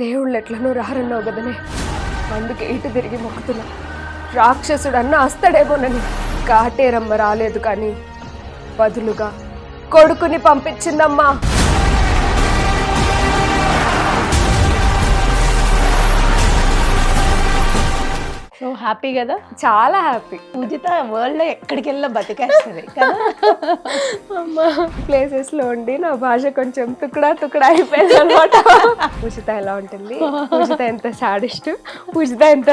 దేవుళ్ళు ఎట్లనో రారన్నావు కదనే, అందుకే ఇటు తిరిగి మొక్కుతున్నా. రాక్షసుడన్నా వస్తాడేమోనని. కాటేరమ్మ రాలేదు కానీ బదులుగా కొడుకుని పంపించిందమ్మా. సో హ్యాపీ కదా, చాలా హ్యాపీ. పూజిత వరల్డ్ లో ఎక్కడికి వెళ్ళా బతికేస్తుంది కదా. అమ్మా ప్లేసెస్ లో ఉండి నా భాష కొంచెం తుక్కడా తుక్కడా అయిపోయింది అనమాట. పూజిత ఎలా ఉంటుంది, పూజిత ఎంత సాడిస్ట్, పూజిత ఎంత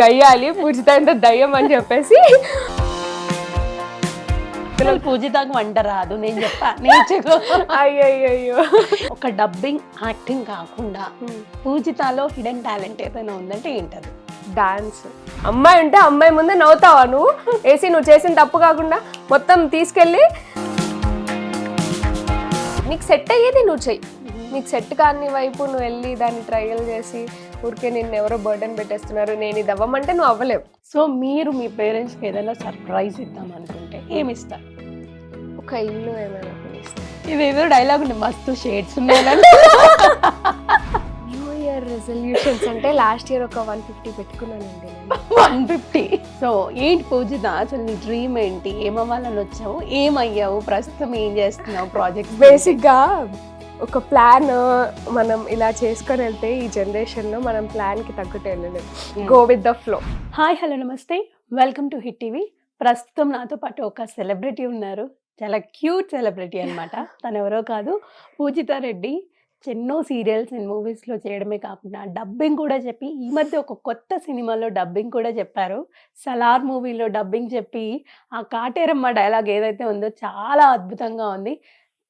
గయ్యాలి, పూజిత ఎంత దయ్యం అని చెప్పేసి. పూజితకు వంట రాదు, నేను చెప్పా నేర్చుకో. అయ్యో ఒక డబ్బింగ్ యాక్టింగ్ కాకుండా పూజితలో హిడెన్ టాలెంట్ ఏదైనా ఉందంటే ఏంటది? డాన్స్. అమ్మాయి ఉంటే అమ్మాయి ముందే నవ్వుతావా నువ్వు? వేసి నువ్వు చేసిన తప్పు కాకుండా మొత్తం తీసుకెళ్ళి నీకు సెట్ అయ్యేది నువ్వు చెయ్యి. నీకు సెట్ కాని వైపు నువ్వు వెళ్ళి దాన్ని ట్రయల్ చేసి ఊరికే నిన్ను ఎవరో బర్డెన్ పెట్టేస్తున్నారు, నేను ఇది అవ్వమంటే నువ్వు అవ్వలేవు. సో మీరు మీ పేరెంట్స్కి ఏదైనా సర్ప్రైజ్ ఇద్దాం అనుకుంటే ఏమి ఇస్తారు? ఒక ఇల్లు ఏమైనా ఇస్తాను. ఇదేదో డైలాగ్ ఉంది, మస్తు షేడ్స్ ఉన్నాయి. న్యూ ఇయర్ రెజల్యూషన్స్ అంటే లాస్ట్ ఇయర్ ఒక 150 పెట్టుకున్నానండి. 150. సో ఏంటి పూజిత, అసలు నీ డ్రీమ్ ఏంటి? ఏమవ్వాలని వచ్చావు, ఏమయ్యావు, ప్రస్తుతం ఏం చేస్తున్నావు ప్రాజెక్ట్? బేసిక్గా ఒక ప్లాన్ మనం ఇలా చేసుకొని వెళ్తే ఈ జనరేషన్లో మనం ప్లాన్కి తగ్గట్టు వెళ్ళలేదు. Go with the flow. Hi hello నమస్తే, వెల్కమ్ టు హిట్ టీవీ. ప్రస్తుతం నాతో పాటు ఒక సెలబ్రిటీ ఉన్నారు, చాలా క్యూట్ సెలబ్రిటీ అనమాట. తను ఎవరో కాదు, పూజిత రెడ్డి. ఎన్నో సీరియల్స్ అండ్ మూవీస్లో చేయడమే కాకుండా డబ్బింగ్ కూడా చెప్పి ఈ మధ్య ఒక కొత్త సినిమాలో డబ్బింగ్ కూడా చెప్పారు. సలార్ మూవీలో డబ్బింగ్ చెప్పి ఆ కాటేరమ్మ డైలాగ్ ఏదైతే ఉందో చాలా అద్భుతంగా ఉంది.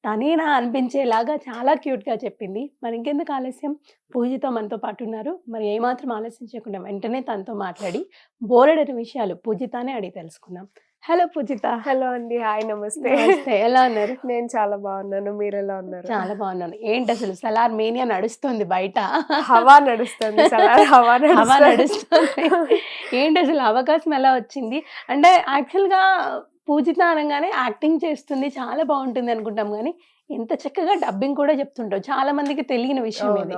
తనేనా అనిపించేలాగా చాలా క్యూట్గా చెప్పింది. మరి ఇంకెందుకు ఆలస్యం, పూజిత మనతో పాటు ఉన్నారు. మరి ఏమాత్రం ఆలస్యం చేయకుండా వెంటనే తనతో మాట్లాడి బోలెడని విషయాలు పూజితానే అడిగి తెలుసుకుందాం. హలో పూజిత. హలో అండి, హాయ్ నమస్తే. ఎలా ఉన్నారు? నేను చాలా బాగున్నాను, మీరు ఎలా ఉన్నారు? చాలా బాగున్నాను. ఏంటి అసలు సలార్ మేనియా నడుస్తుంది బయట, హవా నడుస్తుంది, సలార్ హవా నడుస్తుంది. ఏంటి అసలు అవకాశం ఎలా వచ్చింది? అంటే యాక్చువల్గా పూజిత అనగానే యాక్టింగ్ చేస్తుంది, చాలా బాగుంటుంది అనుకుంటాం, కానీ ఎంత చక్కగా డబ్బింగ్ కూడా చెప్తుంటావు, చాలా మందికి తెలియని విషయం ఇది.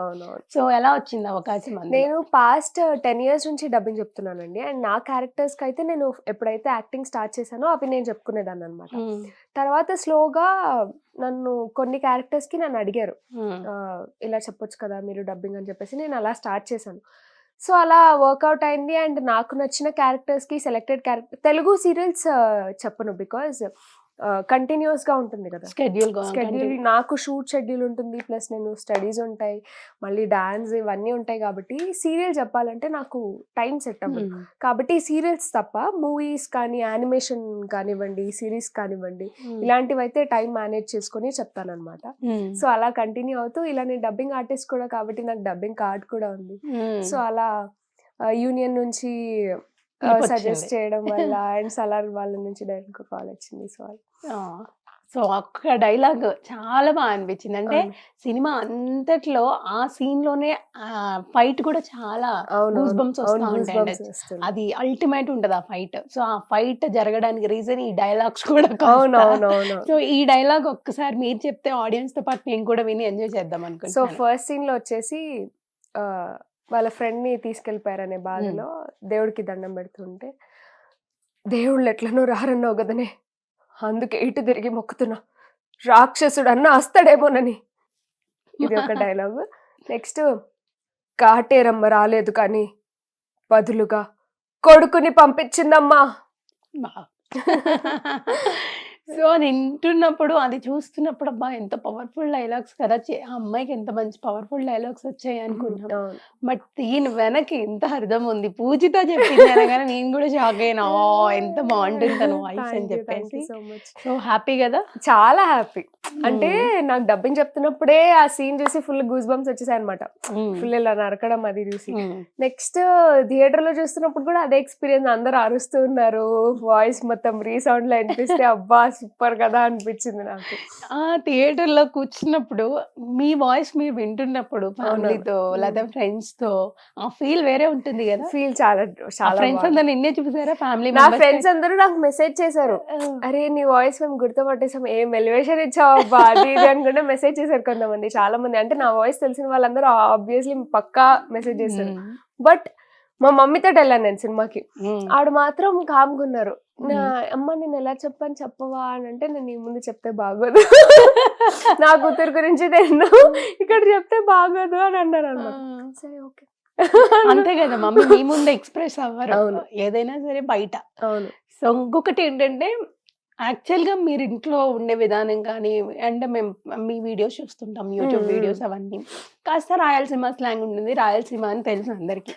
సో ఎలా వచ్చింది అవకాశం? నేను పాస్ట్ 10 years నుంచి డబ్బింగ్ చెప్తున్నానండి. అండ్ నా క్యారెక్టర్స్కి అయితే నేను ఎప్పుడైతే యాక్టింగ్ స్టార్ట్ చేశానో అవి నేను చెప్పుకునేదాన్ని అనమాట. తర్వాత స్లోగా నన్ను కొన్ని క్యారెక్టర్స్కి నన్ను అడిగారు, ఇలా చెప్పొచ్చు కదా మీరు డబ్బింగ్ అని చెప్పేసి నేను అలా స్టార్ట్ చేశాను. సో అలా వర్కౌట్ అయింది. అండ్ నాకు నచ్చిన క్యారెక్టర్స్కి సెలెక్టెడ్ క్యారెక్టర్ తెలుగు సీరియల్స్ చెప్పను, బికాజ్ కంటిన్యూస్గా ఉంటుంది కదా షెడ్యూల్. నాకు షూట్ షెడ్యూల్ ఉంటుంది, ప్లస్ నేను స్టడీస్ ఉంటాయి, మళ్ళీ డాన్స్ ఇవన్నీ ఉంటాయి. కాబట్టి సీరియల్ చెప్పాలంటే నాకు టైం సెట్ అవ్వదు. కాబట్టి సీరియల్స్ తప్ప మూవీస్ కానీ యానిమేషన్ కానివ్వండి, సిరీస్ కానివ్వండి, ఇలాంటివి అయితే టైం మేనేజ్ చేసుకొని చెప్తానన్నమాట. సో అలా కంటిన్యూ అవుతూ ఇలా నేను డబ్బింగ్ ఆర్టిస్ట్ కూడా కాబట్టి నాకు డబ్బింగ్ కార్డ్ కూడా ఉంది. సో అలా యూనియన్ నుంచి సజెస్ట్ చేయడం వల్ల అండ్ సలార్ వాళ్ళ నుంచి డైరెక్ట్ కాల్ వచ్చింది. సో ఒక్క డైలాగ్ చాలా బాగా అనిపించింది. అంటే సినిమా అంతట్లో ఆ సీన్ లోనే ఫైట్ కూడా చాలా గూస్ బంప్స్ వస్తూ ఉంటాయి. అది అల్టిమేట్ ఉంటది ఆ ఫైట్. సో ఆ ఫైట్ జరగడానికి రీజన్ ఈ డైలాగ్స్ కూడా. సో ఈ డైలాగ్ ఒక్కసారి మీరు చెప్తే ఆడియన్స్ తో పాటు నేను కూడా విని ఎంజాయ్ చేద్దాం అనుకుంటున్నాను. సో ఫస్ట్ సీన్ లో వచ్చేసి వాళ్ళ ఫ్రెండ్ని తీసుకెళ్ళిపోయారనే బాధలో దేవుడికి దండం పెడుతుంటే, దేవుళ్ళు ఎట్లనో రారన్నావు కదనే, అందుకే ఇటు తిరిగి మొక్కుతున్నా. రాక్షసుడన్నా వస్తాడేమోనని. ఇది ఒక డైలాగ్. నెక్స్ట్, కాటేరమ్మ రాలేదు కానీ బదులుగా కొడుకుని పంపించిందమ్మా. సో అది వింటున్నప్పుడు, అది చూస్తున్నప్పుడు అబ్బా ఎంత పవర్ఫుల్ డైలాగ్స్ కదా, ఆ అమ్మాయికి ఎంత మంచి పవర్ఫుల్ డైలాగ్స్ వచ్చాయి అనుకున్నాం. బట్ దీని వెనక్కి ఎంత అర్థం ఉంది. పూజిత చెప్పింది అనగానే నేను కూడా షాక్ అయినా, ఎంత బాగుంటుంది తన వాయిస్ అని చెప్పేసి. సో హ్యాపీ కదా? చాలా హ్యాపీ. అంటే నాకు డబ్బింగ్ చెప్తున్నప్పుడే ఆ సీన్ చూసి ఫుల్ గూస్ బంప్స్ వచ్చేసాయి అనమాట. ఫుల్ ఇలా నరకడం అది చూసి. నెక్స్ట్ థియేటర్ లో చూస్తున్నప్పుడు కూడా అదే ఎక్స్పీరియన్స్. అందరూ అరుస్తూ ఉన్నారు, వాయిస్ మొత్తం రీసౌండ్ లో అనిపిస్తే అబ్బా సూపర్ కదా అనిపించింది నాకు. ఆ థియేటర్ లో కూర్చున్నప్పుడు మీ వాయిస్ మీరు వింటున్నప్పుడు ఫ్యామిలీతో లేదా ఫ్రెండ్స్ తో ఆ ఫీల్ వేరే ఉంటుంది కదా. ఫీల్ చాలా చాలా ఫ్రెండ్స్ బాగుంది. అందరు నిన్నే చూసారా ఫ్యామిలీ నా ఫ్రెండ్స్ అందరూ నాకు మెసేజ్ చేశారు, అరే నీ వాయిస్ మేము గుర్తుపట్టేసాం, ఏం ఎలివేషన్ ఇచ్చావు అబ్బా అది ఇది అనుకుంటే మెసేజ్ చేశారు కొంతమంది, చాలా మంది. అంటే నా వాయిస్ తెలిసిన వాళ్ళందరూ ఆబ్వియస్లీ పక్కా మెసేజ్ చేశారు. బట్ మా మమ్మీతో వెళ్ళాను నేను సినిమాకి, ఆవిడ మాత్రం కామ్గున్నారు. నా అమ్మ నేను ఎలా చెప్పాను చెప్పవా అని అంటే, నేను ఈ ముందు చెప్తే బాగోదు, నా కూతురు గురించి నేను ఇక్కడ చెప్తే బాగోదు అని అన్నారు అన్నమాట. సరే ఓకే అంతే కదా మమ్మీ మీ ముందు ఎక్స్ప్రెస్ అవ్వరు. అవును. ఏదైనా సరే బయట. అవును. సో ఇంకొకటి ఏంటంటే యాక్చువల్గా మీరు ఇంట్లో ఉండే విధానం కానీ, అంటే మేము మీ వీడియోస్ చూస్తుంటాం యూట్యూబ్ వీడియోస్ అవన్నీ, కాస్త రాయలసీమ స్లాంగ్ ఉంటుంది, రాయలసీమ అని తెలుసు అందరికి.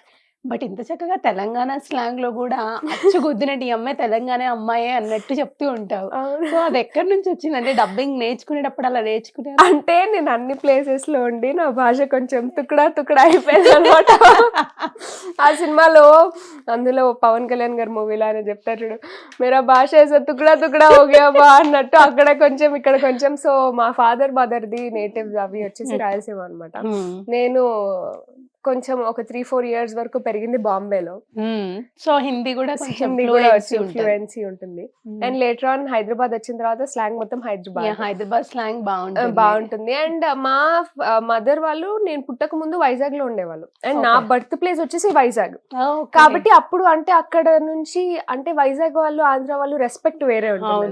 బట్ ఇంత చక్కగా తెలంగాణ స్లాంగ్ లో కూడా అచ్చు గుద్దినట్టు ఈ అమ్మాయి తెలంగాణ అమ్మాయే అన్నట్టు చెప్తూ ఉంటావు. సో అది ఎక్కడి నుంచి వచ్చింది? అంటే డబ్బింగ్ నేర్చుకునేటప్పుడు అలా నేర్చుకునే అంటే నేను అన్ని ప్లేసెస్ లో ఉండి నా భాష కొంచెం తుక్కడా అయిపోయింది అనమాట. ఆ సినిమాలో అందులో పవన్ కళ్యాణ్ గారి మూవీలో ఆయన చెప్తారు చూడు, మేరా భాష తుక్కడా ఓగేబా అన్నట్టు, అక్కడ కొంచెం ఇక్కడ కొంచెం. సో మా మదర్ది నేటివ్ అవి వచ్చేసి రాయలసీమ అనమాట. నేను కొంచెం ఒక 3-4 years వరకు పెరిగింది బాంబేలో. సో హిందీ కూడా ఫ్లూయెన్సీ ఉంటుంది. అండ్ లేటర్ ఆన్ హైదరాబాద్ వచ్చిన తర్వాత స్లాంగ్ మొత్తం హైదరాబాద్ స్లాంగ్ బాగుంటుంది. అండ్ మా మదర్ వాళ్ళు నేను పుట్టక ముందు వైజాగ్ లో ఉండేవాళ్ళు, అండ్ నా బర్త్ ప్లేస్ వచ్చేసి వైజాగ్. కాబట్టి అప్పుడు అంటే అక్కడ నుంచి అంటే వైజాగ్ వాళ్ళు ఆంధ్ర వాళ్ళు రెస్పెక్ట్ వేరే ఉంటుంది.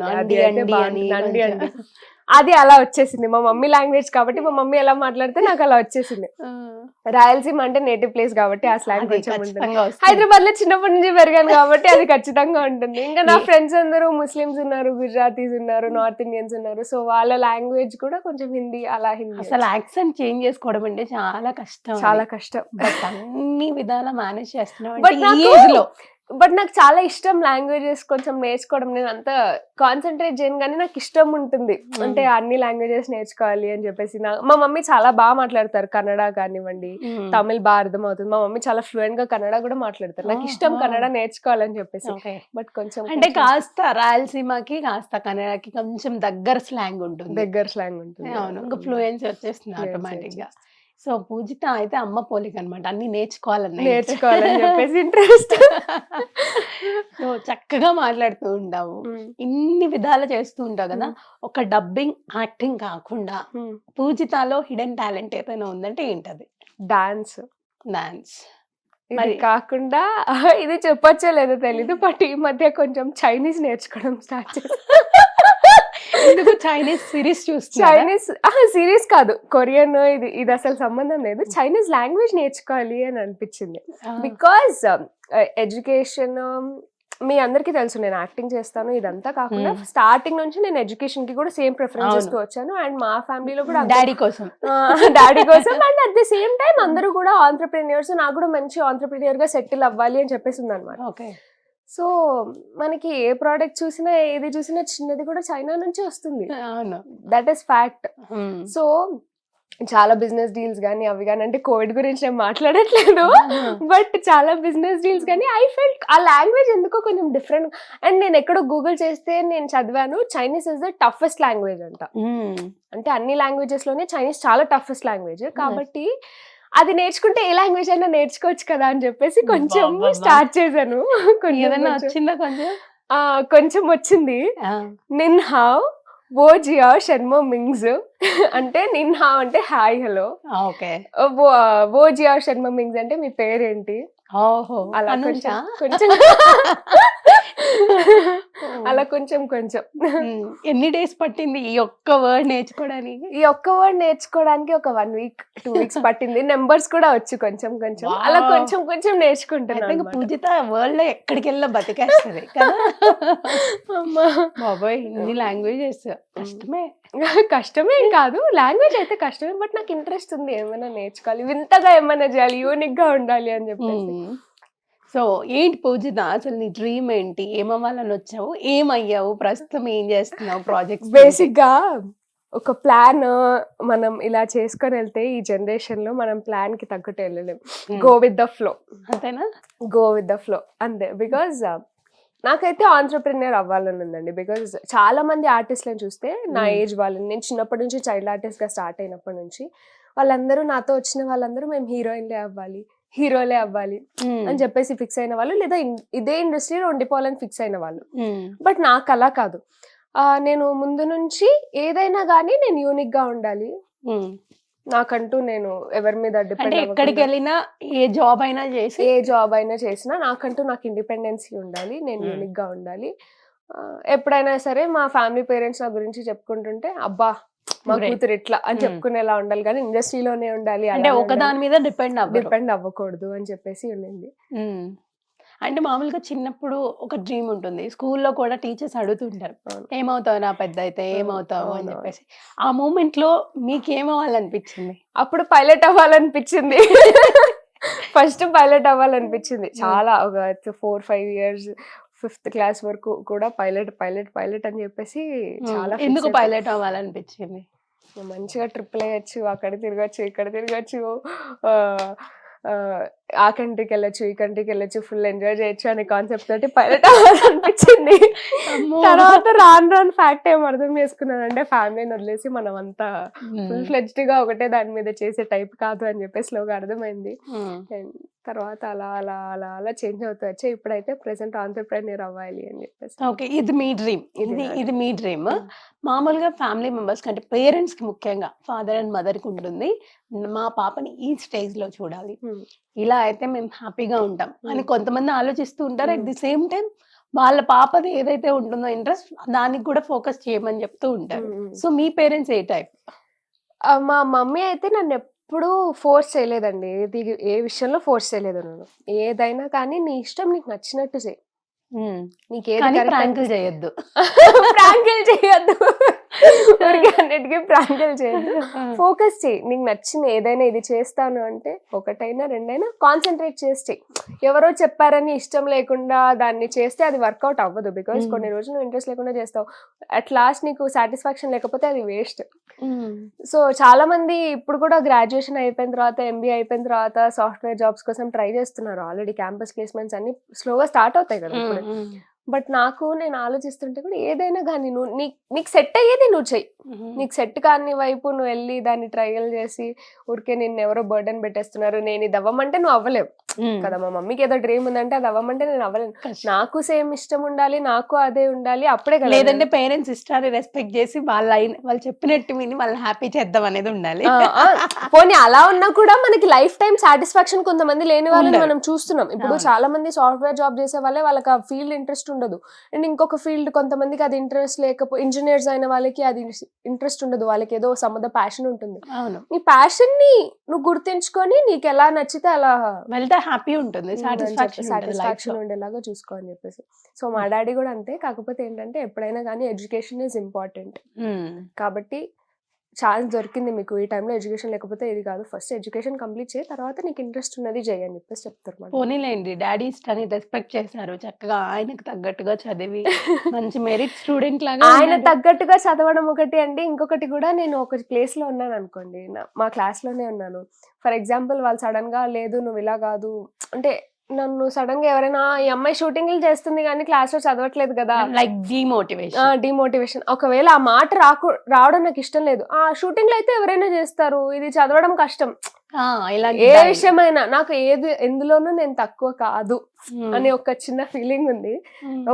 అది అలా వచ్చేసింది మా మమ్మీ లాంగ్వేజ్ కాబట్టి, మా మమ్మీ ఎలా మాట్లాడితే నాకు అలా వచ్చేసింది. రాయలసీమ అంటే నేటివ్ ప్లేస్ కాబట్టి ఆ స్లాంగ్ కొంచెం ఉంటుంది. హైదరాబాద్ లో చిన్నప్పటి నుంచి పెరిగాను కాబట్టి అది ఖచ్చితంగా ఉంటుంది. ఇంకా నా ఫ్రెండ్స్ అందరూ ముస్లిమ్స్ ఉన్నారు, గుజరాతీస్ ఉన్నారు, నార్త్ ఇండియన్స్ ఉన్నారు. సో వాళ్ళ లాంగ్వేజ్ కూడా కొంచెం హిందీ అలా హిందీ. అసలు యాక్సెంట్ చేంజ్ చేసుకోవడం అంటే చాలా కష్టం. బట్ అన్ని విధాలా మేనేజ్ చేస్తున్నాం. బట్ నాకు చాలా ఇష్టం లాంగ్వేజెస్ కొంచెం నేర్చుకోవడం. నేను అంత కాన్సన్ట్రేట్ చేయను కానీ నాకు ఇష్టం ఉంటుంది, అంటే అన్ని లాంగ్వేజెస్ నేర్చుకోవాలి అని చెప్పేసి. మా మమ్మీ చాలా బాగా మాట్లాడతారు, కన్నడ కానివ్వండి, తమిళ్ బాగా అర్థం అవుతుంది. మా మమ్మీ చాలా ఫ్లూయెంట్ గా కన్నడ కూడా మాట్లాడతారు. నాకు ఇష్టం కన్నడ నేర్చుకోవాలని చెప్పేసి. బట్ కొంచెం అంటే కాస్త రాయలసీమకి కాస్త కన్నడకి కొంచెం దగ్గర స్లాంగ్ ఉంటుంది. అవును, ఇంకా ఫ్లూయెన్సీ వచ్చేస్తుంది ఆటోమేటిక్ గా. సో పూజిత అయితే అమ్మ పోలిక అనమాట, అన్ని నేర్చుకోవాలని చెప్పేసి ఇంట్రెస్ట్. సో చక్కగా మాట్లాడుతూ ఉంటావు, ఇన్ని విధాలు చేస్తూ ఉంటావు కదా. ఒక డబ్బింగ్ యాక్టింగ్ కాకుండా పూజితలో హిడెన్ టాలెంట్ ఏదైనా ఉందంటే ఏంటది? డాన్స్. మరి కాకుండా ఇది చెప్పొచ్చో లేదో తెలీదు, బట్ ఈ మధ్య కొంచెం చైనీస్ నేర్చుకోవడం స్టార్ట్ చేసి. ఎందుకు? చైనీస్ సిరీస్ చైనీస్ సిరీస్ కాదు, కొరియన్. ఇది అసలు సంబంధం లేదు. చైనీస్ లాంగ్వేజ్ నేర్చుకోవాలి అని అనిపించింది. బికాజ్ ఎడ్యుకేషన్ మీ అందరికీ తెలుసు, నేను యాక్టింగ్ చేస్తాను. ఇదంతా కాకుండా స్టార్టింగ్ నుంచి నేను ఎడ్యుకేషన్ కి కూడా సేమ్ ప్రిఫరెన్స్ ఇస్తూ వచ్చాను. అండ్ మా ఫ్యామిలీలో కూడా డాడీ కోసం and at the same time అందరూ కూడా ఆంట్రప్రెన్యూర్స్. నాకు కూడా మంచి ఆంట్రప్రెన్యూర్ గా సెటిల్ అవ్వాలి అని చెప్పేసి ఉందన్నమాట. సో మనకి ఏ ప్రోడక్ట్ చూసినా ఏది చూసినా చిన్నది కూడా చైనా నుంచి వస్తుంది, దట్ ఈస్ ఫ్యాక్ట్. సో చాలా బిజినెస్ డీల్స్ కానీ అవి కానీ, అంటే కోవిడ్ గురించి నేను మాట్లాడట్లేదు, బట్ చాలా బిజినెస్ డీల్స్ కానీ ఐ ఫెల్ట్ ఆ లాంగ్వేజ్ ఎందుకో కొంచెం డిఫరెంట్. అండ్ నేను ఎక్కడో గూగుల్ చేస్తే నేను చదివాను, Chinese is the toughest language అంట. అంటే అన్ని లాంగ్వేజెస్ లోనే చైనీస్ చాలా టఫెస్ట్ లాంగ్వేజ్. కాబట్టి అది నేర్చుకుంటే ఏ లాంగ్వేజ్ అయినా నేర్చుకోవచ్చు కదా అని చెప్పేసి కొంచెం స్టార్ట్ చేశాను. కొంచెం వచ్చింది. నిన్ హావ్ వో జియా షర్మో మింగ్స్ అంటే నిన్ హావ్ అంటే హాయ్ హలో, వో జియా షర్మో మింగ్స్ అంటే మీ పేరేంటి, అలా కొంచెం అలా కొంచెం ఎన్ని డేస్ పట్టింది ఈ ఒక్క వర్డ్ నేర్చుకోవడానికి? ఈ ఒక్క వర్డ్ నేర్చుకోవడానికి ఒక 1 week 2 weeks పట్టింది. నెంబర్స్ కూడా వచ్చు కొంచెం అలా కొంచెం నేర్చుకుంటున్నాను. పూజిత వరల్డ్ లో ఎక్కడికి వెళ్ళా బతికేస్తుంది కదా. బాబాయ్ ఇన్ని లాంగ్వేజెస్ కష్టమే కాదు, లాంగ్వేజ్ అయితే కష్టమే. బట్ నాకు ఇంట్రెస్ట్ ఉంది, ఏమైనా నేర్చుకోవాలి, వింతగా ఏమైనా చేయాలి, యూనిక్ గా ఉండాలి అని చెప్పేసి. సో ఏంటి పూజిత అసలు నీ డ్రీమ్ ఏంటి? ఏమవ్వాలని వచ్చావు, ఏమయ్యావు, ప్రస్తుతం ఏం చేస్తున్నావు ప్రాజెక్ట్స్? బేసిక్ గా ఒక ప్లాన్ మనం ఇలా చేసుకొని వెళ్తే ఈ జనరేషన్ లో మనం ప్లాన్ కి తగ్గట్టు వెళ్ళలేం. గో విత్ ద ఫ్లో, అంతేనా? గో విత్ ద ఫ్లో అంతే. బికాజ్ నాకైతే ఆంటర్‌ప్రెన్యూర్ అవ్వాలని ఉందండి. బికాజ్ చాలా మంది ఆర్టిస్ట్‌లని చూస్తే నా ఏజ్ వాళ్ళని, నేను చిన్నప్పటి నుంచి చైల్డ్ ఆర్టిస్ట్‌గా స్టార్ట్ అయినప్పటి నుంచి వాళ్ళందరూ నాతో వచ్చిన వాళ్ళందరూ మేము హీరోయిన్‌లే అవ్వాలి, హీరోలే అవ్వాలి అని చెప్పేసి ఫిక్స్ అయిన వాళ్ళు, లేదా ఇదే ఇండస్ట్రీలో ఉండిపోవాలని ఫిక్స్ అయిన వాళ్ళు. బట్ నాకు అలా కాదు. నేను ముందు నుంచి ఏదైనా కానీ నేను యూనిక్‌గా ఉండాలి. నాకంటూ నేను ఎవరి మీద అంటే డిపెండ్ ఎక్కడికి వెళ్ళినా ఏ జాబ్ అయినా చేసి ఏ జాబ్ అయినా చేసినా నాకంటూ నాకు ఇండిపెండెన్సీ ఉండాలి, నేను యూనిక్‌గా ఉండాలి. ఎప్పుడైనా సరే మా ఫ్యామిలీ పేరెంట్స్ నా గురించి చెప్పుకుంటుంటే అబ్బా మా Great. కూతురు ఇట్లా అని చెప్పుకునేలా ఉండాలి, కానీ ఇండస్ట్రీలోనే ఉండాలి, అంటే ఒక దాని మీద డిపెండ్ డిపెండ్ అవ్వకూడదు అని చెప్పేసి ఉండింది. అంటే మామూలుగా చిన్నప్పుడు ఒక డ్రీమ్ ఉంటుంది, స్కూల్లో కూడా టీచర్స్ అడుగుతుంటారు అవును. ఏమవుతావు నా పెద్ద అయితే ఏమవుతావు అని అవును. చెప్పేసి. ఆ మూమెంట్ లో మీకేమవ్వాలనిపించింది? అప్పుడు పైలట్ అవ్వాలనిపించింది. ఫస్ట్ పైలట్ అవ్వాలనిపించింది చాలా. ఒక 4-5 ఇయర్స్ 5th క్లాస్ వరకు కూడా పైలట్ పైలట్ పైలట్ అని చెప్పేసి చాలా fix ఎందుకు అయిపోయి, పైలట్ అవ్వాలనిపించింది? మంచిగా ట్రిప్లు వేయచ్చు, అక్కడ తిరగచ్చు, ఇక్కడ తిరగచ్చు, ఆ, ఆ, ఆ కంట్రీకి వెళ్ళొచ్చు, ఈ కంట్రీకి వెళ్ళొచ్చు, ఫుల్ ఎంజాయ్ చేయొచ్చు అనే కాన్సెప్ట్ తోటి పైలట్ అవ్వాలనిపించింది. అమ్మో. తర్వాత రాను ఫ్యాక్ట్ ఏం అర్థం చేసుకున్నానంటే ఫ్యామిలీని వదిలేసి మనం అంతా ఫుల్ ఫ్లెడ్జ్డ్ గా ఒకటే దాని మీద చేసే టైప్ కాదు అని చెప్పేసి స్లోగా అర్థమైంది. And తర్వాత అలా అలా అలా అలా చేంజ్ అవుతూ వచ్చి ఇప్పుడైతే ప్రెసెంట్ ఆంటర్‌ప్రెన్యూర్ అవ్వాలి అని చెప్పేసి. ఓకే, ఇది మీ డ్రీమ్. ఇది నా ఇది dream. మీ డ్రీమ్. మామూలుగా ఫ్యామిలీ మెంబర్స్ కంటే పేరెంట్స్ కి ముఖ్యంగా ఫాదర్ అండ్ మదర్ కి ఉంటుంది, మా పాపని ఈ స్టేజ్ లో చూడాలి, ఇలా అయితే మేము హ్యాపీగా ఉంటాం అని కొంతమంది ఆలోచిస్తూ ఉంటారు. అట్ ది సేమ్ టైం వాళ్ళ పాపది ఏదైతే ఉంటుందో ఇంట్రెస్ట్ దానికి కూడా ఫోకస్ చేయమని చెప్తూ ఉంటారు. సో మీ పేరెంట్స్ ఏ టైప్? మా మమ్మీ అయితే నన్ను ఎప్పుడు ఫోర్స్ చేయలేదండి, ఏ విషయంలో ఫోర్స్ చేయలేదు. నన్ను ఏదైనా కానీ నీ ఇష్టం, నీకు నచ్చినట్టు చేయి, నీకు ఏది ప్రాంకులు చేయొద్దు. ప్రాంకులు చేయొద్దు, అన్నిటికీ ప్రాంకులు చేయొద్దు, ఫోకస్ చేయి. నీకు నచ్చిన ఏదైనా ఇది చేస్తాను అంటే ఒకటైనా రెండైనా కాన్సన్ట్రేట్ చేసి చెయ్యి. ఎవరో చెప్పారని ఇష్టం లేకుండా దాన్ని చేస్తే అది వర్కౌట్ అవ్వదు. బికాస్ కొన్ని రోజులు ఇంట్రెస్ట్ లేకుండా చేస్తావు, అట్ లాస్ట్ నీకు సాటిస్ఫాక్షన్ లేకపోతే అది వేస్ట్. సో చాలా మంది ఇప్పుడు కూడా గ్రాడ్యుయేషన్ అయిపోయిన తర్వాత, ఎంబీఏ అయిపోయిన తర్వాత సాఫ్ట్వేర్ జాబ్స్ కోసం ట్రై చేస్తున్నారు. ఆల్రెడీ క్యాంపస్ ప్లేస్మెంట్స్ అన్ని స్లోగా స్టార్ట్ అవుతాయి కదా ఇప్పుడు. బట్ నేను ఆలోచిస్తుంటే కూడా ఏదైనా కానీ నువ్వు నీకు సెట్ అయ్యేది నువ్వు చెయ్యి. నీకు సెట్ కాని వైపు నువ్వు వెళ్ళి దాన్ని ట్రయల్ చేసి ఊరికే నిన్ను ఎవరో బర్డెన్ పెట్టేస్తున్నారు, నేను ఇది అవ్వమంటే నువ్వు అవ్వలేవు కదా. మా మమ్మీకి ఏదో డ్రీమ్ ఉందంటే అది అవ్వమంటే నేను అవ్వలేను. నాకు సేమ్ ఇష్టం ఉండాలి, నాకు అదే ఉండాలి, అప్పుడే కదా. లేదంటే పేరెంట్స్ ఇష్టాన్ని రెస్పెక్ట్ చేసి వాళ్ళు చెప్పినట్టు విని వాళ్ళని హ్యాపీ చేద్దాం అనేది ఉండాలి. పోనీ అలా ఉన్నా కూడా మనకి లైఫ్ టైం సాటిస్ఫాక్షన్ కొంతమంది లేని వాళ్ళని మనం చూస్తున్నాం. ఇప్పుడు చాలా మంది సాఫ్ట్వేర్ జాబ్ చేసే వాళ్ళే వాళ్ళకి ఆ ఫీల్డ్ ఇంట్రెస్ట్ ఉండదు. అండ్ ఇంకొక ఫీల్డ్ కొంతమందికి అది ఇంట్రెస్ట్ లేకపోతే, ఇంజనీర్స్ అయిన వాళ్ళకి అది ఇంట్రెస్ట్ ఉండదు, వాళ్ళకి ఏదో సమ్మద ప్యాషన్ ఉంటుంది. నీ ప్యాషన్ ని నువ్వు గుర్తించుకొని నీకు ఎలా నచ్చితే అలా వెళ్తే హ్యాపీ ఉంటుంది, సాటిస్ఫాక్షన్ ఉండేలాగా చూసుకో అని చెప్పేసి. సో మా డాడీ కూడా అంతే. కాకపోతే ఏంటంటే ఎప్పుడైనా కానీ ఎడ్యుకేషన్ ఈజ్ ఇంపార్టెంట్. కాబట్టి ఛాన్స్ దొరికింది మీకు ఈ టైంలో, ఎడ్యుకేషన్ లేకపోతే ఇది కాదు, ఫస్ట్ ఎడ్యుకేషన్ కంప్లీట్ చేయి, తర్వాత నీకు ఇంట్రెస్ట్ ఉన్నది చేయి అని చెప్పేసి చెప్తారు. పోనీలేండి, డాడీ ఇష్టాన్ని రెస్పెక్ట్ చేశారు, చక్కగా ఆయనకు తగ్గట్టుగా చదివి మంచి మెరిట్ స్టూడెంట్ లాగా. ఆయన తగ్గట్టుగా చదవడం ఒకటి అండి, ఇంకొకటి కూడా నేను ఒక ప్లేస్ లో ఉన్నాను అనుకోండి, మా క్లాస్ లోనే ఉన్నాను, ఫర్ ఎగ్జాంపుల్ వాళ్ళు సడన్ గా లేదు నువ్వు ఇలా కాదు అంటే, నన్ను సడన్ గా ఎవరైనా ఈ అమ్మాయి షూటింగ్లు చేస్తుంది కానీ క్లాస్ లో చదవట్లేదు కదా, లైక్ డిమోటివేషన్. ఒకవేళ ఆ మాట రావడం నాకు ఇష్టం లేదు, ఆ షూటింగ్ లో అయితే ఎవరైనా చేస్తారు, ఇది చదవడం కష్టం, ఏ విషయమైనా నాకు ఎందులోనూ నేను తక్కువ కాదు అనే ఒక చిన్న ఫీలింగ్ ఉంది.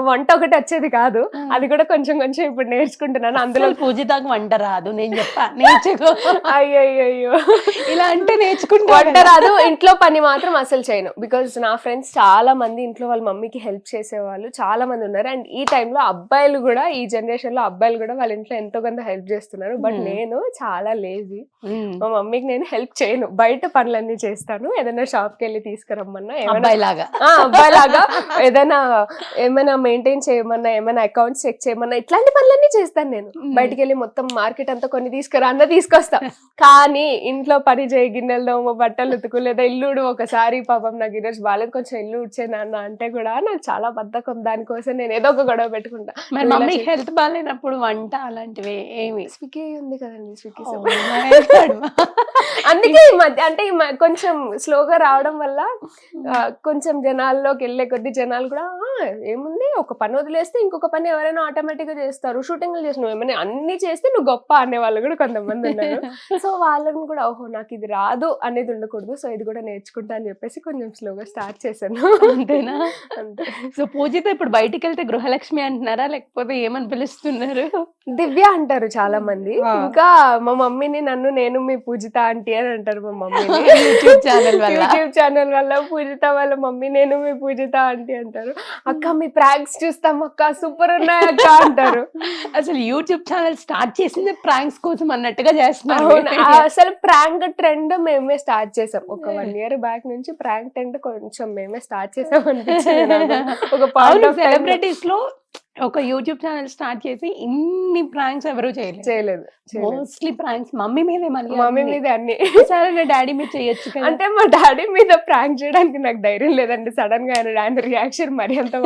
వంట ఒకటి వచ్చేది కాదు, అది కూడా కొంచెం కొంచెం ఇప్పుడు నేర్చుకుంటున్నాను. అందులో పూజితాకు వంట రాదు, నేను చెప్పా నేర్చుకో. అయ్యో ఇలా అంటే నేర్చుకుంటా. వంట రాదు, ఇంట్లో పని మాత్రం అసలు చేయను. బికాస్ నా ఫ్రెండ్స్ చాలా మంది ఇంట్లో వాళ్ళ మమ్మీకి హెల్ప్ చేసేవాళ్ళు చాలా మంది ఉన్నారు. అండ్ ఈ టైంలో అబ్బాయిలు కూడా, ఈ జనరేషన్ లో అబ్బాయిలు కూడా వాళ్ళ ఇంట్లో ఎంతో కొంత హెల్ప్ చేస్తున్నారు. బట్ నేను చాలా లేజీ, మా మమ్మీకి నేను హెల్ప్ చేయను, బయట పనులన్నీ చేస్తాను. ఏదైనా షాప్ కి వెళ్ళి తీసుకురమ్మన్నా, అబ్బాయిలాగా ఏమైనా మెయింటైన్ చేయమన్నా, ఏమైనా అకౌంట్స్ చెక్ చేయమన్నా, ఇట్లాంటి పనులన్నీ చేస్తాను నేను. బయటకు వెళ్ళి మొత్తం మార్కెట్ అంతా కొన్ని తీసుకురా అన్న తీసుకొస్తా. కానీ ఇంట్లో పని చేయి, గిన్నెలు దోమ, బట్టలు ఉతుకు, లేదా ఇల్లుడు, ఒకసారి పాపం నాకు ఈరోజు బాగాలేదు కొంచెం ఇల్లు ఉడ్చేనా అన్న అంటే కూడా నాకు చాలా బద్ధకం. దానికోసం నేను ఏదో ఒక గొడవ పెట్టుకుంటా. మమ్మీ హెల్త్ బాగాలేనప్పుడు వంట అలాంటివి ఏమి? స్విగ్గీ ఉంది కదండి, స్విగ్గీ. అందుకే ఈ మధ్య మధ్య అంటే కొంచెం స్లోగా రావడం వల్ల కొంచెం జనాల్లోకి వెళ్ళే కొద్ది జనాలు కూడా ఏముంది ఒక పని వదిలేస్తే ఇంకొక పని ఎవరైనా ఆటోమేటిక్ గా చేస్తారు, షూటింగ్లు చేసి నువ్వు ఏమైనా అన్ని చేస్తే నువ్వు గొప్ప అనే వాళ్ళు కూడా కొంతమంది ఉన్నారు. సో వాళ్ళని కూడా ఓహో నాకు ఇది రాదు అనేది ఉండకూడదు, సో ఇది కూడా నేర్చుకుంటా అని చెప్పేసి కొంచెం స్లోగా స్టార్ట్ చేశాను. అంతేనా? అంతే. సో పూజిత ఇప్పుడు బయటికి వెళ్తే గృహలక్ష్మి అంటున్నారా లేకపోతే ఏమని పిలుస్తున్నారు? దివ్య అంటారు చాలా మంది. ఇంకా మా మమ్మీని నేను మీ పూజిత ఆంటీ అని అంటారు మా మమ్మీని. యూట్యూబ్ ఛానల్ వల్ల పూజిత వాళ్ళ మమ్మీ నేను మీ పూజిత ఆంటీ అంటారు. అక్క మీ ప్రాంక్స్ చూస్తాం అక్క సూపర్ ఉన్నాయి అక్క అంటారు. అసలు యూట్యూబ్ ఛానల్ స్టార్ట్ చేసింది ప్రాంక్స్ కోసం అన్నట్టుగా చేస్తున్నారు. అసలు ప్రాంక్ ట్రెండ్ మేమే స్టార్ట్ చేసాం ఒక 1 year బ్యాక్ నుంచి. ప్రాంక్ ట్రెండ్ కొంచెం మేమే స్టార్ట్ చేసాం అనిపించింది నాకు. ఒక పార్ట్ ఆఫ్ సెలబ్రిటీస్ లో ఒక యూట్యూబ్ ఛానల్ స్టార్ట్ చేసి ఇన్ని ప్రాంక్స్ ఎవరు చేయలేదు. మోస్ట్లీ ప్రాంక్స్ మమ్మీ మీదే, మమ్మీ మీద అన్ని. సరే డాడీ మీద చేయొచ్చు కదా. అంటే మా డాడీ మీద ప్రాంక్ చేయడానికి నాకు ధైర్యం లేదండి. సడన్ గా ఆయన రియాక్షన్ మరి అంత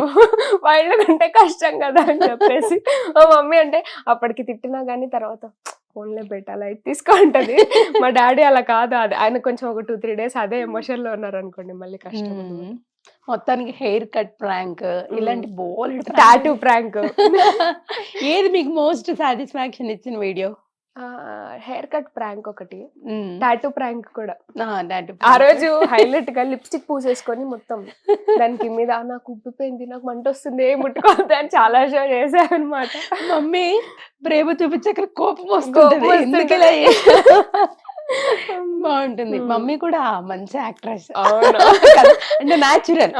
వైల్డ్ అంటే కష్టం కదా అని చెప్పేసి మా మమ్మీ అంటే అప్పటికి తిట్టినా గానీ తర్వాత ఫోన్లే పెట్టాలి అయితే తీసుకుంటది. మా డాడీ అలా కాదు, అది ఆయన కొంచెం ఒక 2-3 days అదే ఎమోషన్ లో ఉన్నారు అనుకోండి, మళ్ళీ కష్టం. మొత్తానికి హెయిర్ కట్ ప్రాంక్ ఇలాంటి బోల్డ్ టాటూ ప్రాంక్. ఏది మీకు మోస్ట్ సాటిస్ఫాక్షన్ ఇచ్చిన వీడియో? హెయిర్ కట్ ప్రాంక్ ఒకటి, టాటూ ప్రాంక్ కూడా. ఆ రోజు హైలైట్ గా లిప్స్టిక్ పూసేసుకొని మొత్తం దానికి మీద నాకు ఉబ్బిపోయింది, నాకు మంట వస్తుంది, ముట్టుకోవద్దు అని చాలా షో చేశాను అనమాట. మమ్మీ ప్రేమ చూపించాక కోపం వస్తుంది, ఎందుకలా బాగుంటుంది. మమ్మీ కూడా మంచి యాక్ట్రెస్, అంటే న్యాచురల్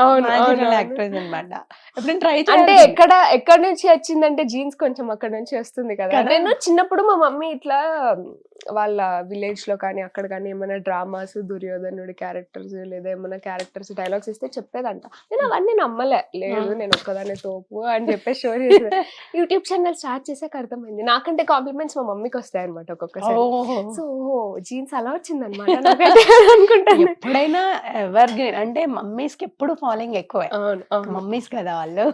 యాక్ట్రెస్ అన్నమాట. ఎప్పుడైనా ట్రై అంటే ఎక్కడ నుంచి వచ్చిందంటే జీన్స్ కొంచెం అక్కడ నుంచి వస్తుంది కదా. నేను చిన్నప్పుడు మా మమ్మీ ఇట్లా వాళ్ళ విలేజ్ లో కానీ అక్కడ కానీ ఏమైనా డ్రామాస్ దుర్యోధనుడి క్యారెక్టర్స్ లేదా ఏమైనా క్యారెక్టర్స్ డైలాగ్స్ ఇస్తే చెప్పేదంట. నేను అవన్నీ నమ్మలే, లేదు నేను ఒక్కదాన్ని తోపు అని చెప్పేసి షో చేసేది. యూట్యూబ్ ఛానల్ స్టార్ట్ చేసాక అర్థమైంది, నాకంటే కాంప్లిమెంట్స్ మా మమ్మీకి వస్తాయి అనమాట ఒక్కొక్కసారి. సో జీన్స్ అలా వచ్చింది అనమాట అనుకుంటాను. ఎప్పుడైనా ఎవర్ గ్రీన్ అంటే మమ్మీస్ కి ఎప్పుడు ఫాలోయింగ్ ఎక్కువ, మమ్మీస్ కదా వాళ్ళు.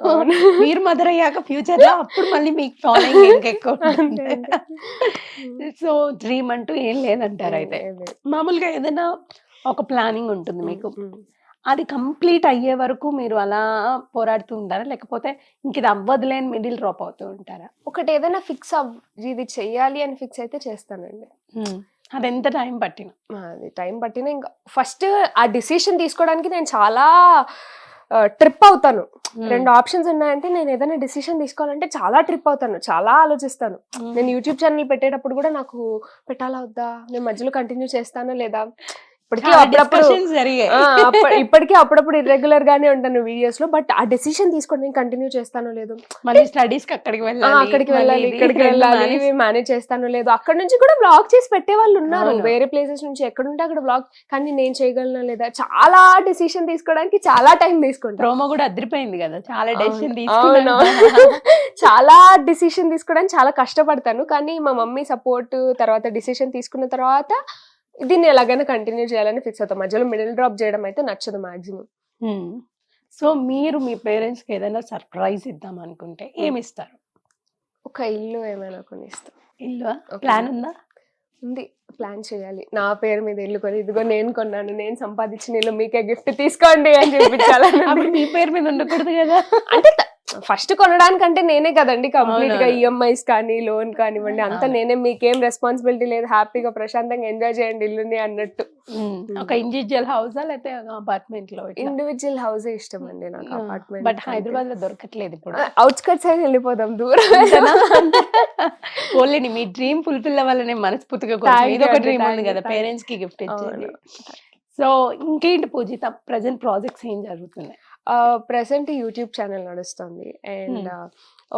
మీరు మదర్ అయ్యాక ఫ్యూచర్ లో అప్పుడు మళ్ళీ మీకు ఫాలోయింగ్ ఇంకెక్కువ. సో డ్రీమ్ అంటూ ఏం లేదంటారు అయితే. మామూలుగా ఏదైనా ఒక ప్లానింగ్ ఉంటుంది మీకు, అది కంప్లీట్ అయ్యే వరకు మీరు అలా పోరాడుతూ ఉంటారా లేకపోతే ఇంక ఇది అవ్వదులేని మిడిల్ డ్రాప్ అవుతూ ఉంటారా? ఒకటి ఏదైనా ఫిక్స్ ఇది చెయ్యాలి అని ఫిక్స్ అయితే చేస్తానండి. అది ఎంత టైం పట్టినా? అది టైం పట్టినా ఇంకా ఫస్ట్ ఆ డిసిషన్ తీసుకోవడానికి నేను చాలా ట్రిప్ అవుతాను. 2 ఆప్షన్స్ ఉన్నాయంటే నేను ఏదైనా డిసిషన్ తీసుకోవాలంటే చాలా ట్రిప్ అవుతాను, చాలా ఆలోచిస్తాను. నేను యూట్యూబ్ ఛానల్ పెట్టేటప్పుడు కూడా నాకు పెట్టాలా వద్దా, నేను మధ్యలో కంటిన్యూ చేస్తానా లేదా, ఇప్పటికీ అప్పుడప్పుడు ఇర్రెగ్యులర్ గానే ఉంటాను వీడియోస్ లో. బట్ ఆ డెసిషన్ తీసుకోండి నేను కంటిన్యూ చేస్తానో లేదు, మళ్ళీ స్టడీస్ కి అక్కడికి వెళ్ళాలి ఇక్కడికి వెళ్ళాలి, మేనేజ్ చేస్తానో లేదు. అక్కడ నుంచి కూడా బ్లాగ్ చేసి పెట్టే వాళ్ళు ఉన్నారు వేరే ప్లేసెస్ నుంచి, ఎక్కడుంటే అక్కడ బ్లాగ్. కానీ నేను చేయగలనా లేదా, చాలా డెసిషన్ తీసుకోవడానికి చాలా టైం తీసుకుంటాను. ప్రోమో కూడా అదిరిపోయింది కదా, చాలా డెసిషన్ చాలా డిసిషన్ తీసుకోవడానికి చాలా కష్టపడతాను. కానీ మా మమ్మీ సపోర్ట్ తర్వాత డిసిషన్ తీసుకున్న తర్వాత దీన్ని ఎలాగైనా కంటిన్యూ చేయాలని ఫిక్స్ అవుతాం. మధ్యలో మిడిల్ డ్రాప్ చేయడం అయితే నచ్చదు మాక్సిమం. సో మీరు మీ పేరెంట్స్ కి ఏదైనా సర్ప్రైజ్ ఇద్దాం అనుకుంటే ఏమి ఇస్తారు? ఒక ఇల్లు ఏమైనా కొని ఇస్తాం. ఇల్లు ప్లాన్ ఉందా? ఉంది, ప్లాన్ చేయాలి. నా పేరు మీద ఇల్లు కొని, ఇదిగో నేను కొన్నాను, నేను సంపాదించిన ఇల్లు మీకే గిఫ్ట్ తీసుకోండి అని చూపించాలని. మీ పేరు మీద ఉండకూడదు కదా. అంటే ఫస్ట్ కొనడానికంటే నేనే కదండి కంప్లీట్ గా ఈఎంఐస్ కానీ లోన్ కానివ్వండి అంతా నేనే, మీకేం రెస్పాన్సిబిలిటీ లేదు, హ్యాపీగా ప్రశాంతంగా ఎంజాయ్ చేయండి ఇల్లుని అన్నట్టు. ఒక ఇండివిజువల్ హౌస్ లేకపోతే అపార్ట్మెంట్ లో? ఇండివిజువల్ హౌస్ ఇష్టం అండి నాకు, అపార్ట్మెంట్. బట్ హైదరాబాద్ లో దొరకట్లేదు ఇప్పుడు, అవుట్స్కట్స్ అయితే వెళ్ళిపోదాం దూరం. ఓన్లీ మీ డ్రీమ్ ఫుల్ఫిల్ అవ్వాలనే మనస్ఫూర్తిగా ఒక డ్రీమ్ ఉంది కదా పేరెంట్స్ కి గిఫ్ట్ ఇచ్చేది. సో ఇంకేంటి పూజిత ప్రెసెంట్ ప్రాజెక్ట్స్ ఏం జరుగుతున్నాయి? ప్రెసెంట్ యూట్యూబ్ ఛానల్ నడుస్తుంది అండ్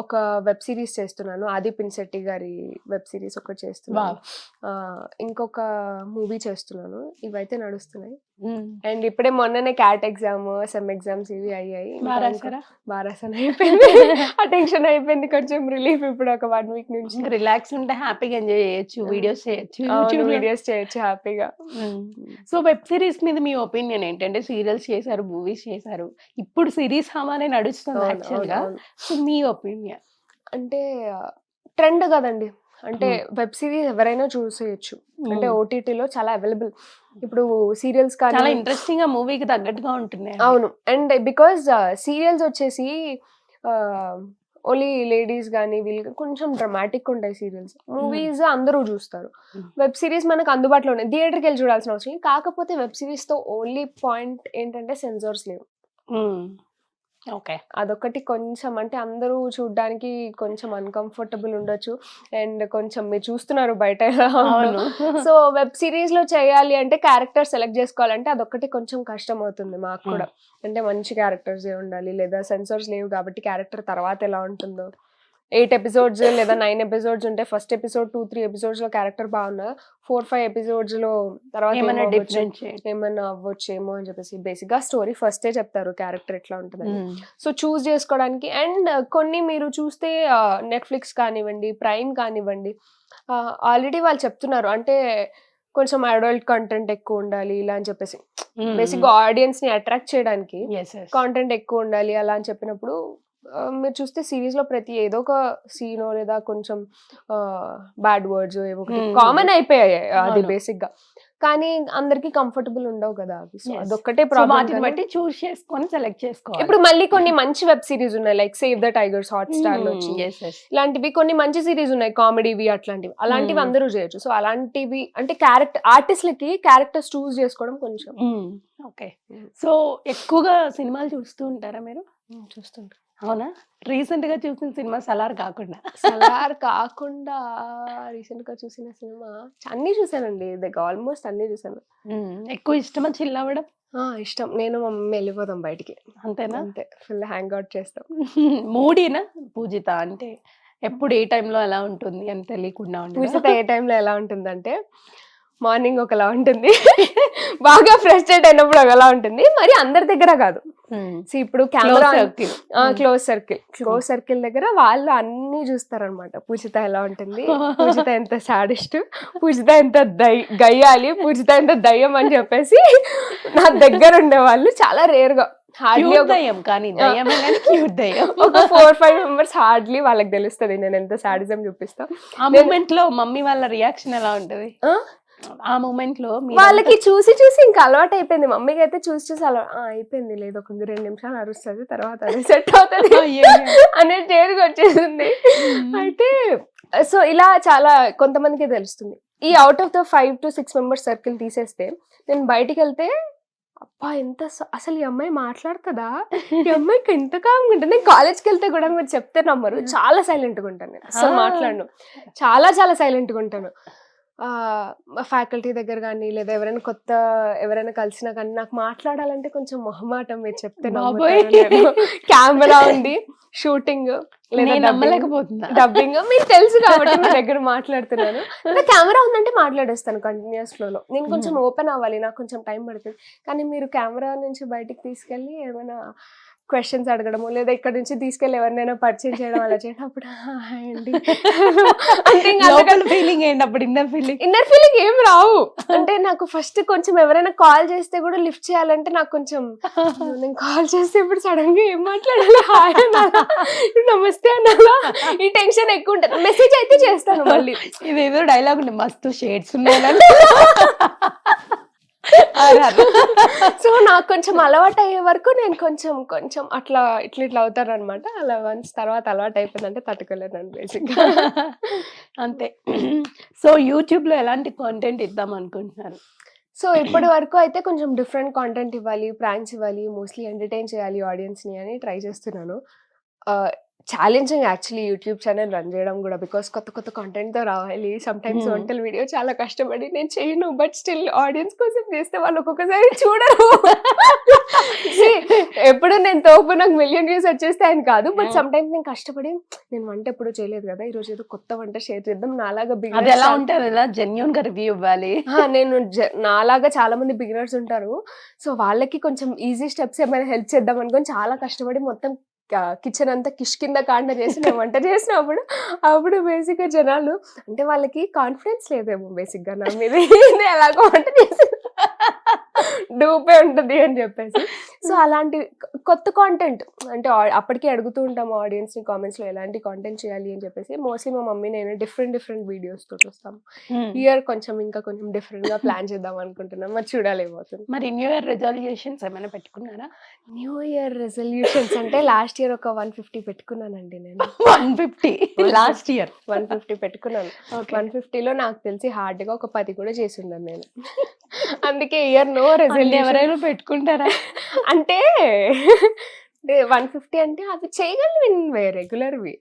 ఒక వెబ్ సిరీస్ చేస్తున్నాను, ఆది పిన్సెట్టి గారి వెబ్ సిరీస్ ఒకటి చేస్తున్నాను, ఇంకొక మూవీ చేస్తున్నాను. ఇవైతే నడుస్తున్నాయి. అండ్ ఇప్పుడే మొన్ననే క్యాట్ ఎగ్జామ్ సెమ్ ఎగ్జామ్స్ ఇవి అయ్యాయి, బారాసన అయిపోయింది. ఆ టెన్షన్ అయిపోయింది, కొంచెం రిలీఫ్ ఇప్పుడు ఒక 1 week నుంచి. రిలాక్స్ ఉంటే హ్యాపీగా ఎంజాయ్ చేయొచ్చు, వీడియోస్ చేయొచ్చు హ్యాపీగా. సో వెబ్ సిరీస్ మీద మీ ఒపీనియన్ ఏంటంటే, సీరియల్స్ చేశారు, మూవీస్ చేశారు, ఇప్పుడు సిరీస్ హవానే నడుస్తుంది యాక్చువల్ గా. సో మీ ఒపీనియన్ అంటే ట్రెండ్ కదండి, అంటే వెబ్ సిరీస్ ఎవరైనా చూసేయచ్చు, అంటే ఓటీటీలో చాలా అవైలబుల్. ఇప్పుడు సీరియల్స్ కానీ చాలా ఇంట్రెస్టింగ్ గా మూవీకి తగ్గట్టుగా ఉంటున్నాయి. అవును. అండ్ బికాజ్ సీరియల్స్ వచ్చేసి ఓన్లీ లేడీస్ గానీ వీళ్ళు కొంచెం డ్రమాటిక్ ఉంటాయి సీరియల్స్. మూవీస్ అందరూ చూస్తారు. వెబ్ సిరీస్ మనకు అందుబాటులో ఉన్నాయి. థియేటర్కి వెళ్ళి చూడాల్సిన అవసరం లేదు. కాకపోతే వెబ్ సిరీస్ తో ఓన్లీ పాయింట్ ఏంటంటే సెన్సార్స్ లేవు. ఓకే. అదొకటి కొంచెం అంటే అందరూ చూడ్డానికి కొంచెం అన్‌కంఫర్టబుల్ ఉండొచ్చు. అండ్ కొంచెం మీరు చూస్తున్నారు బయట ఎలా ఉందో. సో వెబ్ సిరీస్‌లో చేయాలి అంటే క్యారెక్టర్ సెలెక్ట్ చేసుకోవాలంటే అదొక్కటి కొంచెం కష్టం అవుతుంది మాకు కూడా. అంటే మంచి క్యారెక్టర్సే ఉండాలి. లేదా సెన్సార్స్ లేవు కాబట్టి క్యారెక్టర్ తర్వాత ఎలా ఉంటుందో. 8 ఎపిసోడ్స్ లేదా 9 ఎపిసోడ్స్ ఉంటే ఫస్ట్ ఎపిసోడ్ 2-3 ఎపిసోడ్స్‌లో క్యారెక్టర్ బాగున్నా 4-5 ఎపిసోడ్స్‌లో తర్వాత ఏమైనా ఏమవ్వచ్చు, డిఫరెంట్ ఏమన్నా అవ్వచ్చేమో అని చెప్పేసి బేసిక్‌గా స్టోరీ ఫస్టే చెప్తారు క్యారెక్టర్ ఎట్లా ఉంటుందని. సో చూస్ చేసుకోవడానికి అండ్ కొన్ని మీరు చూస్తే నెట్‌ఫ్లిక్స్ కానివ్వండి, ప్రైమ్ కానివ్వండి ఆల్రెడీ వాళ్ళు చెప్తున్నారు. అంటే కొంచెం అడల్ట్ కంటెంట్ ఎక్కువ ఉండాలి ఇలా అని చెప్పేసి. బేసిక్‌గా ఆడియన్స్‌ని అట్రాక్ట్ చేయడానికి కాంటెంట్ ఎక్కువ ఉండాలి అలా అని చెప్పినప్పుడు మీరు చూస్తే సిరీస్ లో ప్రతి ఏదో ఒక సీనో లేదా కొంచెం బ్యాడ్ వర్డ్స్ ఏవో ఒకటి కామన్ అయిపోయాయి అది బేసిక్ గా. కానీ అందరికి కంఫర్టబుల్ ఉండవు కదా అవి. సో అదొక్కటే ప్రాబ్లం. బట్టి చూస్ చేసుకొని సెలెక్ట్ చేసుకోవాలి. ఇప్పుడు మళ్ళీ కొన్ని మంచి వెబ్ సిరీస్ ఉన్నాయి like save the tigers hot star లో వచ్చి ఇలాంటివి కొన్ని మంచి సిరీస్ ఉన్నాయి కామెడీవి అట్లాంటివి. అలాంటివి అందరూ చేయొచ్చు. సో అలాంటివి అంటే ఆర్టిస్ట్లకి క్యారెక్టర్స్ చూస్ చేసుకోవడం కొంచెం. ఓకే. సో ఎక్కువగా సినిమాలు చూస్తూ ఉంటారా మీరు? చూస్తుంటారు. అవునా? రీసెంట్ గా చూసిన సినిమా సలార్ కాకుండా రీసెంట్ గా చూసిన సినిమా అన్ని చూసానండి. ఆల్మోస్ట్ అన్ని చూసాను. ఎక్కువ ఇష్టమా చిల్ అవ్వడం? ఇష్టం. నేను మా మమ్మీ వెళ్ళిపోతాం బయటికి. అంతేనా? అంతే, ఫుల్ హ్యాంగ్ అవుట్ చేస్తాం. మూడీనా పూజిత అంటే ఎప్పుడు ఏ టైంలో ఎలా ఉంటుంది అని తెలియకుండా పూజిత ఏ టైంలో ఎలా ఉంటుందంటే మార్నింగ్ ఒకలా ఉంటుంది, బాగా ఫ్రస్ట్రేట్ అయినప్పుడు ఒకలా ఉంటుంది, మరి అందరి దగ్గర కాదు. ఇప్పుడు కెమెరా క్లోజ్ సర్కిల్ దగ్గర వాళ్ళు అన్ని చూస్తారనమాట. పూజిత ఎలా ఉంటుంది, పూజిత ఎంత సాడిస్ట్, పూజిత ఎంత గయ్యాలి, పూజిత ఎంత దయ్యం అని చెప్పేసి నా దగ్గర ఉండే వాళ్ళు చాలా రేర్ గా ఒక 4-5 మెంబర్స్ హార్డ్లీ వాళ్ళకి తెలుస్తుంది నేను ఎంత సాడిజం చూపిస్తా. ఆ మూమెంట్ లో మమ్మీ వాళ్ళ రియాక్షన్ ఎలా ఉంటది? ఆ మూమెంట్ లో వాళ్ళకి చూసి ఇంకా అలవాటు అయిపోయింది. మమ్మీకి అయితే చూసి అయిపోయింది, లేదు ఒక 2 నిమిషాలు అరుస్తుంది, తర్వాత అదే సెట్ అవుతుంది అనే స్టేజ్కి వచ్చేసింది. అయితే సో ఇలా చాలా కొంతమందికి తెలుస్తుంది. ఈ out of the 5 to 6 members circle తీసేస్తే నేను బయటికి వెళ్తే అబ్బా ఎంత అసలు ఈ అమ్మాయి మాట్లాడుతుందా, ఈ అమ్మాయికి ఎంత కామ్గా ఉంటుంది. నేను కాలేజ్కి వెళ్తే కూడా మీరు చెప్తే నమ్మరు, చాలా సైలెంట్గా ఉంటాను నేను. అసలు మాట్లాడను, చాలా సైలెంట్గా ఉంటాను. ఫ్యాకల్టీ దగ్గర కానీ లేదా ఎవరైనా కలిసినా కానీ నాకు మాట్లాడాలంటే కొంచెం మొహమాటం. మీరు చెప్తే కెమెరా ఉంది, షూటింగ్ లేదా డబ్బింగ్ మీకు తెలుసు కాబట్టి మీ దగ్గర మాట్లాడుతున్నాను. కెమెరా ఉందంటే మాట్లాడేస్తాను కంటిన్యూస్ ఫ్లోలో. నేను కొంచెం ఓపెన్ అవ్వాలి, నాకు కొంచెం టైం పడుతుంది. కానీ మీరు కెమెరా నుంచి బయటికి తీసుకెళ్ళి ఏమైనా క్వశ్చన్స్ అడగడము లేదా ఇక్కడ నుంచి తీసుకెళ్ళి ఎవరినైనా పరిచయం చేయడం అలా చేయడం ఇన్నర్ ఫీలింగ్ ఏం రావు. అంటే నాకు ఫస్ట్ కొంచెం ఎవరైనా కాల్ చేస్తే కూడా లిఫ్ట్ చేయాలంటే నాకు కొంచెం నేను కాల్ చేస్తే ఇప్పుడు సడన్ గా ఏం మాట్లాడాలి, హాయ్ అనాలా, నమస్తే అనాలా, ఈ టెన్షన్ ఎక్కువ ఉంటుంది. మెసేజ్ అయితే చేస్తాను మళ్ళీ. ఇదేదో డైలాగ్ ఉంది, మస్తు షేడ్స్ ఉన్నాయి. సో నాకు కొంచెం అలవాటు అయ్యే వరకు నేను కొంచెం అట్లా ఇట్లా అవుతాను అనమాట. అలా వన్స్ తర్వాత అలవాటు అయిపోయిందంటే తట్టుకోలేను బేసిక్ గా. అంతే. సో యూట్యూబ్ లో ఎలాంటి కాంటెంట్ ఇద్దాం అనుకుంటున్నారు? సో ఇప్పటి వరకు అయితే కొంచెం డిఫరెంట్ కాంటెంట్ ఇవ్వాలి, ప్రాంక్స్ ఇవ్వాలి, మోస్ట్లీ ఎంటర్టైన్ చేయాలి ఆడియన్స్ ని అని ట్రై చేస్తున్నాను. Challenging actually YouTube channel run చేయడం కూడా, బికాస్ కొత్త కాంటెంట్తో రావాలి. సమ్ టైమ్స్ వంటల వీడియో చాలా కష్టపడి నేను చేయను, బట్ స్టిల్ ఆడియన్స్ కోసం చేస్తే వాళ్ళు ఒక్కొక్కసారి చూడరు. ఎప్పుడు నేను తోపు నాకు 1 million views వచ్చేస్తే ఆయన కాదు, బట్ సమ్ టైమ్స్ నేను కష్టపడి నేను వంట ఎప్పుడు చేయలేదు కదా, ఈరోజు ఏదో కొత్త వంట షేర్ చేద్దాం, నాలాగా జెన్యూన్ గా రివ్యూ ఇవ్వాలి. నేను నాలాగా చాలా మంది బిగినర్స్ ఉంటారు, సో వాళ్ళకి కొంచెం ఈజీ స్టెప్స్ ఏమైనా హెల్ప్ చేద్దాం అనుకొని చాలా కష్టపడి మొత్తం కిచెన్ అంతా కిష్కింద కాండ చేసి నేను వంట చేసినప్పుడు బేసిక్ గా జనాలు అంటే వాళ్ళకి కాన్ఫిడెన్స్ లేదేమో బేసిక్ గా నా మీద ఎలాగో వంట చేసి డూపే ఉంటుంది అని చెప్పేసి. సో అలాంటి కొత్త కాంటెంట్ అంటే అప్పటికే అడుగుతూ ఉంటాం ఆడియన్స్ ని కామెంట్స్ లో ఎలాంటి కాంటెంట్ చేయాలి అని చెప్పేసి మోస్ట్లీ మా మమ్మీ నేను డిఫరెంట్ వీడియోస్ తోటి వస్తాం. ఇయర్ కొంచెం ఇంకా కొంచెం డిఫరెంట్ గా ప్లాన్ చేద్దాం అనుకుంటున్నాం, మరి చూడాలి ఏమవుతుంది. మరి న్యూ ఇయర్ రెజల్యూషన్స్ ఏమైనా పెట్టుకున్నారా? న్యూ ఇయర్ రెజల్యూషన్స్ అంటే లాస్ట్ ఇయర్ ఒక 150 పెట్టుకున్నానండి నేను. 150 లాస్ట్ ఇయర్ 150 పెట్టుకున్నాను. 150లో నాకు తెలిసి హార్డ్ గా ఒక 10 కూడా చేసి ఉన్నాను నేను. అందుకే ఇయర్ నో రెజల్యూషన్. ఎవరైనా పెట్టుకుంటారా? అంటే 150 అంటే అవి చేయగలిగినవి రెగ్యులర్వి.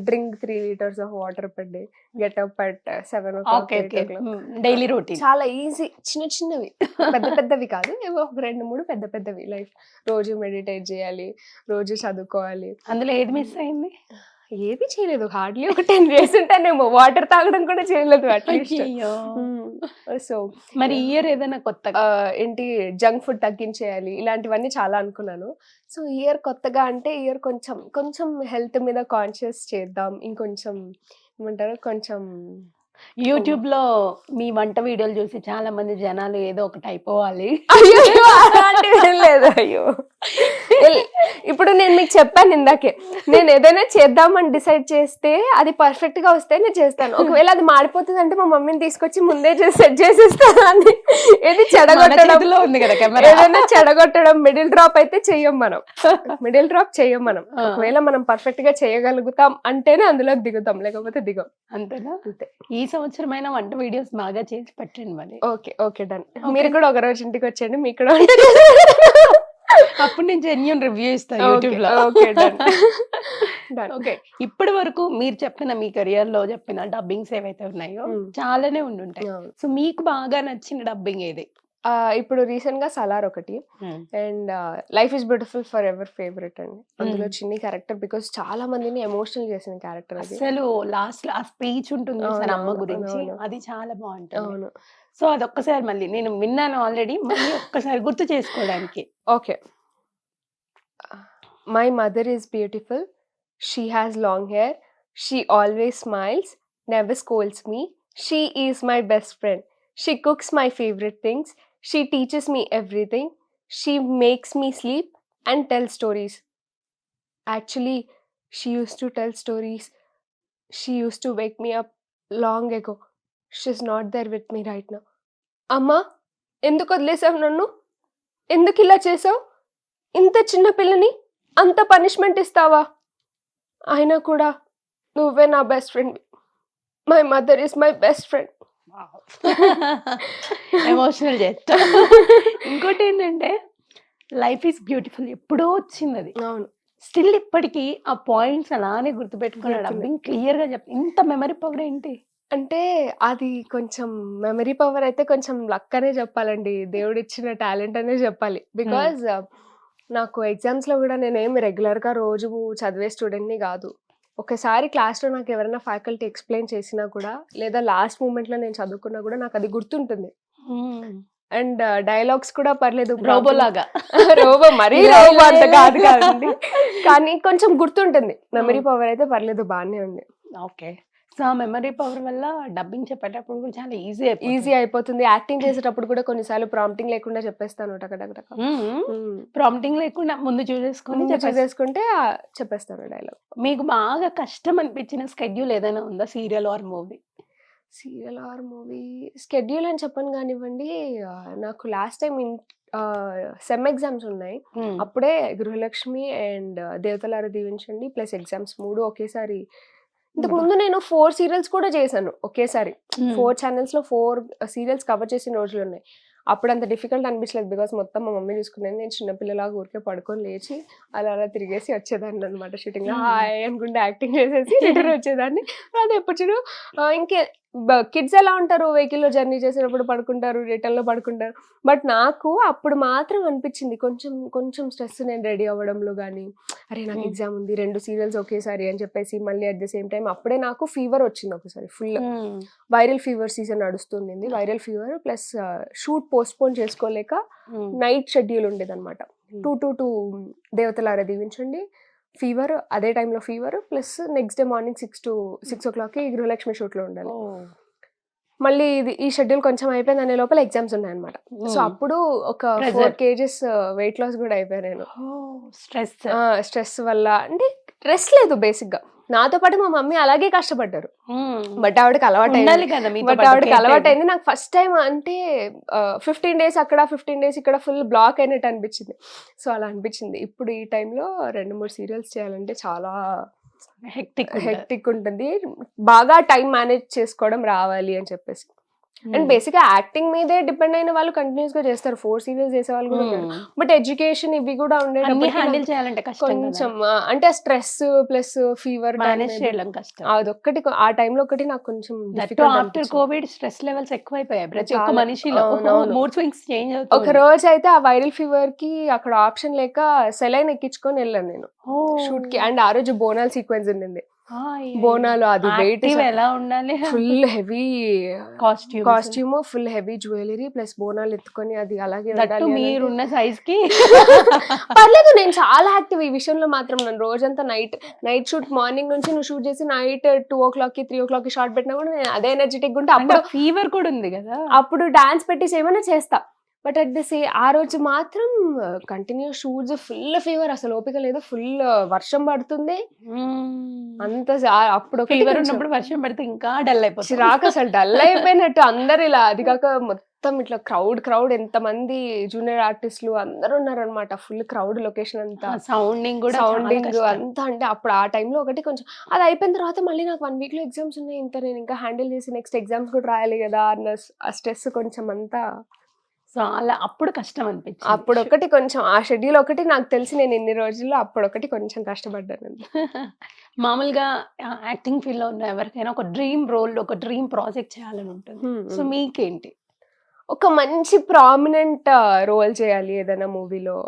Drink 3 liters of water per day, get up at 7 o'clock. Daily routine చాలా ఈజీ, చిన్నవి పెద్దవి కాదు, ఏవో ఒక 2-3 పెద్దవి. లైక్ రోజు మెడిటేట్ చేయాలి, రోజు చదువుకోవాలి. అందులో ఏది మిస్ అయింది? ఏది చేయలేదు, హార్డ్లీ ఒక 10 days ఉంటానేమో. వాటర్ తాగడం కూడా చేయలేదు అట్లీస్ట్. సో మరి ఇయర్ ఏదైనా కొత్తగా ఏంటి జంక్ ఫుడ్ తగ్గించేయాలి, ఇలాంటివన్నీ చాలా అనుకున్నాను. సో ఇయర్ కొత్తగా అంటే ఇయర్ కొంచెం హెల్త్ మీద కాన్షియస్ చేద్దాం, ఇంకొంచెం ఏమంటారు కొంచెం యూట్యూబ్ లో మీ వంట వీడియోలు చూసి చాలా మంది జనాలు ఏదో ఒకటి అయిపోవాలి. అయ్యో అలాంటివి ఏం లేదు. అయ్యో ఇప్పుడు నేను మీకు చెప్పాను ఇందాకే, నేను ఏదైనా చేద్దామని డిసైడ్ చేస్తే అది పర్ఫెక్ట్ గా వస్తే నేను చేస్తాను. ఒకవేళ అది మాడిపోతుంది అంటే మా మమ్మీని తీసుకొచ్చి ముందే సెట్ చేసేస్తాను. అని ఏది చెడగొట్టడంలో ఉంది కదా కెమెరా. ఏదైనా చెడగొట్టడం, మిడిల్ డ్రాప్ అయితే చెయ్యం మనం. ఒకవేళ మనం పర్ఫెక్ట్ గా చేయగలుగుతాం అంటేనే అందులోకి దిగుతాం, లేకపోతే దిగం. అంతేనా? అంతే. ఈ సంవత్సరమైన వంట వీడియోస్ బాగా చేసి పెట్టండి మరి. Okay done. మీరు కూడా ఒక రోజు ఇంటికి వచ్చేయండి, మీకు కూడా అప్పుడు నేను జెన్యూన్ రివ్యూ ఇస్తాను యూట్యూబ్ లో. ఓకే, ఇప్పటి వరకు మీరు చెప్పిన మీ కెరియర్ లో చెప్పిన డబ్బింగ్స్ ఏవైతే ఉన్నాయో చాలానే ఉండుంటాయి. సో మీకు బాగా నచ్చిన డబ్బింగ్ ఏది? ఇప్పుడు రీసెంట్ గా సలార్ ఒకటి, and life is beautiful for ever favourite అండి. అందులో చిన్ని క్యారెక్టర్, బికాస్ చాలా మందిని ఎమోషనల్ చేసిన క్యారెక్టర్ అది. అసలు లాస్ట్ ఆ స్పీచ్ ఉంటుంది సార్ అమ్మ గురించి, అది చాలా బాగుంటుంది. అవును. సో అదొక్కసారి మళ్ళీ నేను విన్నాను ఆల్రెడీ, మళ్ళీ ఒక్కసారి గుర్తు చేసుకోవడానికి. Okay. My mother is beautiful, she has long hair, she always smiles, never scolds me, she is my best friend, she cooks my favorite things, she teaches me everything, she makes me sleep and tell stories. Actually, she used to tell stories, she used to wake me up long ago. She's not there with me right now. Amma, ఎందుకు వదిలేసావు నన్ను? ఎందుకు ఇలా చేసావు? ఇంత చిన్న పిల్లని అంత punishment ఇస్తావా? అయినా కూడా నువ్వే నా best friend. My mother is my best friend. Emotional చేస్తా. ఇంకోటి ఏంటంటే లైఫ్ ఈస్ బ్యూటిఫుల్ ఎప్పుడో వచ్చింది అది. అవును. స్టిల్ ఇప్పటికీ ఆ పాయింట్స్ అలానే గుర్తుపెట్టుకున్నాడు. డబ్బింగ్ క్లియర్ గా చెప్తా. ఇంత మెమరీ పవర్ ఏంటి అంటే అది కొంచెం మెమరీ పవర్ అయితే కొంచెం లక్ అనే చెప్పాలండి, దేవుడు ఇచ్చిన టాలెంట్ అనే చెప్పాలి. బికాజ్ నాకు ఎగ్జామ్స్ లో కూడా నేనేం రెగ్యులర్ గా రోజు చదివే స్టూడెంట్ని కాదు. ఒకసారి క్లాస్లో నాకు ఎవరైనా ఫ్యాకల్టీ ఎక్స్ప్లెయిన్ చేసినా కూడా, లేదా లాస్ట్ మూమెంట్లో నేను చదువుకున్నా కూడా నాకు అది గుర్తుంటుంది. అండ్ డైలాగ్స్ కూడా పర్లేదు, రోబోలాగా. రోబో మరీ రోబో అంత కాదు కాదండి, కానీ కొంచెం గుర్తుంటుంది. మెమరీ పవర్ అయితే పర్లేదు, బాగానే ఉంది. ఓకే. సో ఆ మెమరీ పవర్ వల్ల డబ్బింగ్ చెప్పేటప్పుడు కూడా చాలా ఈజీ అయిపోతుంది. యాక్టింగ్ చేసేటప్పుడు కూడా కొన్నిసార్లు ప్రాంప్టింగ్ లేకుండా చెప్పేస్తాను. ప్రాంప్టింగ్ లేకుండా ముందు చూసేసుకుంటే చెప్పేస్తాను డైలాగ్. మీకు బాగా కష్టం అనిపించిన స్కెడ్యూల్ ఏదైనా ఉందా? Serial are movie? స్కెడ్యూల్ అని చెప్పను కానివ్వండి, నాకు లాస్ట్ టైం సెమ్ ఎగ్జామ్స్ ఉన్నాయి. అప్పుడే గృహలక్ష్మి అండ్ దేవతలార దీవించండి ప్లస్ ఎగ్జామ్స్ 3 ఒకేసారి. ఇంతకు ముందు నేను 4 సీరియల్స్ కూడా చేశాను ఒకేసారి. 4 ఛానల్స్ లో 4 సీరియల్స్ కవర్ చేసిన రోజులు ఉన్నాయి. అప్పుడు అంత డిఫికల్ట్ అనిపించలేదు, బికాస్ మొత్తం మా మమ్మీ చూసుకునేది. నేను చిన్నపిల్లలాగా ఊరికే పడుకొని లేచి అలా తిరిగేసి వచ్చేదాన్ని అనమాట. షూటింగ్ హాయ్ అనుకుంటే యాక్టింగ్ చేసేసి రిటర్న్ వచ్చేదాన్ని. అది ఎప్పుడు చూడు ఇంకే కిడ్స్ ఎలా ఉంటారు, వెహికల్లో జర్నీ చేసేటప్పుడు పడుకుంటారు, రిటర్న్లో పడుకుంటారు. బట్ నాకు అప్పుడు మాత్రం అనిపించింది కొంచెం స్ట్రెస్ నేను రెడీ అవ్వడంలో కానీ, అరే నాకు ఎగ్జామ్ ఉంది, 2 సీరియల్స్ ఒకేసారి అని చెప్పేసి, మళ్ళీ అట్ ద సేమ్ టైం అప్పుడే నాకు ఫీవర్ వచ్చింది ఒకసారి. ఫుల్ వైరల్ ఫీవర్ సీజన్ నడుస్తుంది. Viral fever plus shoot postpone చేసుకోలేక నైట్ షెడ్యూల్ ఉండేది అనమాట. 2 to 2 దేవతలార దీవించండి, ఫీవర్ అదే టైంలో fever plus next day morning 6 o'clock గృహలక్ష్మి షూట్లో ఉండాలి. మళ్ళీ ఈ షెడ్యూల్ కొంచెం అయిపోయింది అనే లోపల ఎగ్జామ్స్ ఉన్నాయన్నమాట. సో అప్పుడు ఒక 4 kgs వెయిట్ లాస్ కూడా అయిపోయాను నేను. స్ట్రెస్ వల్ల అంటే రెస్ట్ లేదు బేసిక్ గా. నాతో పాటు మా మమ్మీ అలాగే కష్టపడ్డారు, బట్ ఆవిడకి అలవాటైంది. నాకు ఫస్ట్ టైం అంటే 15 days అక్కడ 15 days ఇక్కడ ఫుల్ బ్లాక్ అయినట్టు అనిపించింది. సో అలా అనిపించింది. ఇప్పుడు ఈ టైంలో 2-3 సీరియల్స్ చేయాలంటే చాలా హెక్టిక్ ఉంటుంది. బాగా టైం మేనేజ్ చేసుకోవడం రావాలి అని చెప్పేసి. అండ్ బేసిక్ గా యాక్టింగ్ మీదే డిపెండ్ అయిన వాళ్ళు కంటిన్యూస్ గా చేస్తారు, 4 series చేసే వాళ్ళు కూడా ఉన్నారు. బట్ ఎడ్యుకేషన్ ఇవి కూడా కొంచెం అంటే స్ట్రెస్ ప్లస్ ఫీవర్ అదొక్కటి ఆ టైంలో ఒకటి నాకు కొంచెం ఆఫ్టర్ కోవిడ్ స్ట్రెస్ లెవెల్స్ ఎక్కువైపోయాయి ప్రతి ఒక్క మనిషిలో. మూడ్ స్వింగ్స్ చేంజ్ అవుతాయి. ఒక రోజు అయితే ఆ వైరల్ ఫీవర్ కి అక్కడ ఆప్షన్ లేక సెలైన్ ఎక్కించుకొని వెళ్ళాను నేను షూట్ కి. అండ్ ఆ రోజు బోనాల్ సీక్వెన్స్ ఉండింది. బోనాలు అది వెయిట్ ఎలా ఉండాలి, full heavy costume, full heavy jewellery plus Bonalu ఎత్తుకొని అది అలాగే మీరున్న సైజ్ కి పర్లేదు. నేను చాలా యాక్టివ్ ఈ విషయంలో మాత్రం. నేను రోజంతా నైట్ షూట్, మార్నింగ్ నుంచి నువ్వు షూట్ చేసి నైట్ 2 o'clock 3 o'clock షార్ట్ పెట్టినా కూడా నేను అదే ఎనర్జెటిక్ ఉంటే. అప్పుడు ఫీవర్ కూడా ఉంది కదా, అప్పుడు డాన్స్ పెట్టేసి ఏమైనా చేస్తా. బట్ అట్ ద ఆ రోజు మాత్రం కంటిన్యూస్ షూట్స్, ఫుల్ ఫీవర్, అసలు ఓపిక లేదు. ఫుల్ వర్షం పడుతుంది అంత. అప్పుడు ఫీవర్ ఉన్నప్పుడు వర్షం పడితే ఇంకా డల్ అయిపోతుంది, చిరాకు అసలు డల్ అయిపోయినట్టు అందరు ఇలా. అది కాక మొత్తం ఇట్లా క్రౌడ్ ఎంతమంది జూనియర్ ఆర్టిస్టులు అందరు ఉన్నారనమాట. ఫుల్ క్రౌడ్ లొకేషన్ అంతా, సౌండింగ్ అంతా. అంటే అప్పుడు ఆ టైంలో ఒకటి కొంచెం అది అయిపోయిన తర్వాత మళ్ళీ నాకు 1 week లో ఎగ్జామ్స్ ఉన్నాయి. ఇంత నేను ఇంకా హ్యాండిల్ చేసి నెక్స్ట్ ఎగ్జామ్స్ కూడా రాయాలి కదా అన్న ఆ స్ట్రెస్ కొంచెం అంతా. సో అలా అప్పుడు కష్టం అనిపించింది. అప్పుడు ఒకటి కొంచెం ఆ షెడ్యూల్ ఒకటి నాకు తెలిసి నేను ఇన్ని రోజుల్లో అప్పుడొకటి కొంచెం కష్టపడ్డాను. మామూలుగా యాక్టింగ్ ఫీల్డ్ లో ఉన్న ఎవరికైనా ఒక డ్రీమ్ రోల్, ఒక డ్రీమ్ ప్రాజెక్ట్ చేయాలని ఉంటుంది. సో మీకేంటి? ఒక మంచి ప్రామినెంట్ రోల్ చేయాలి ఏదైనా మూవీలో.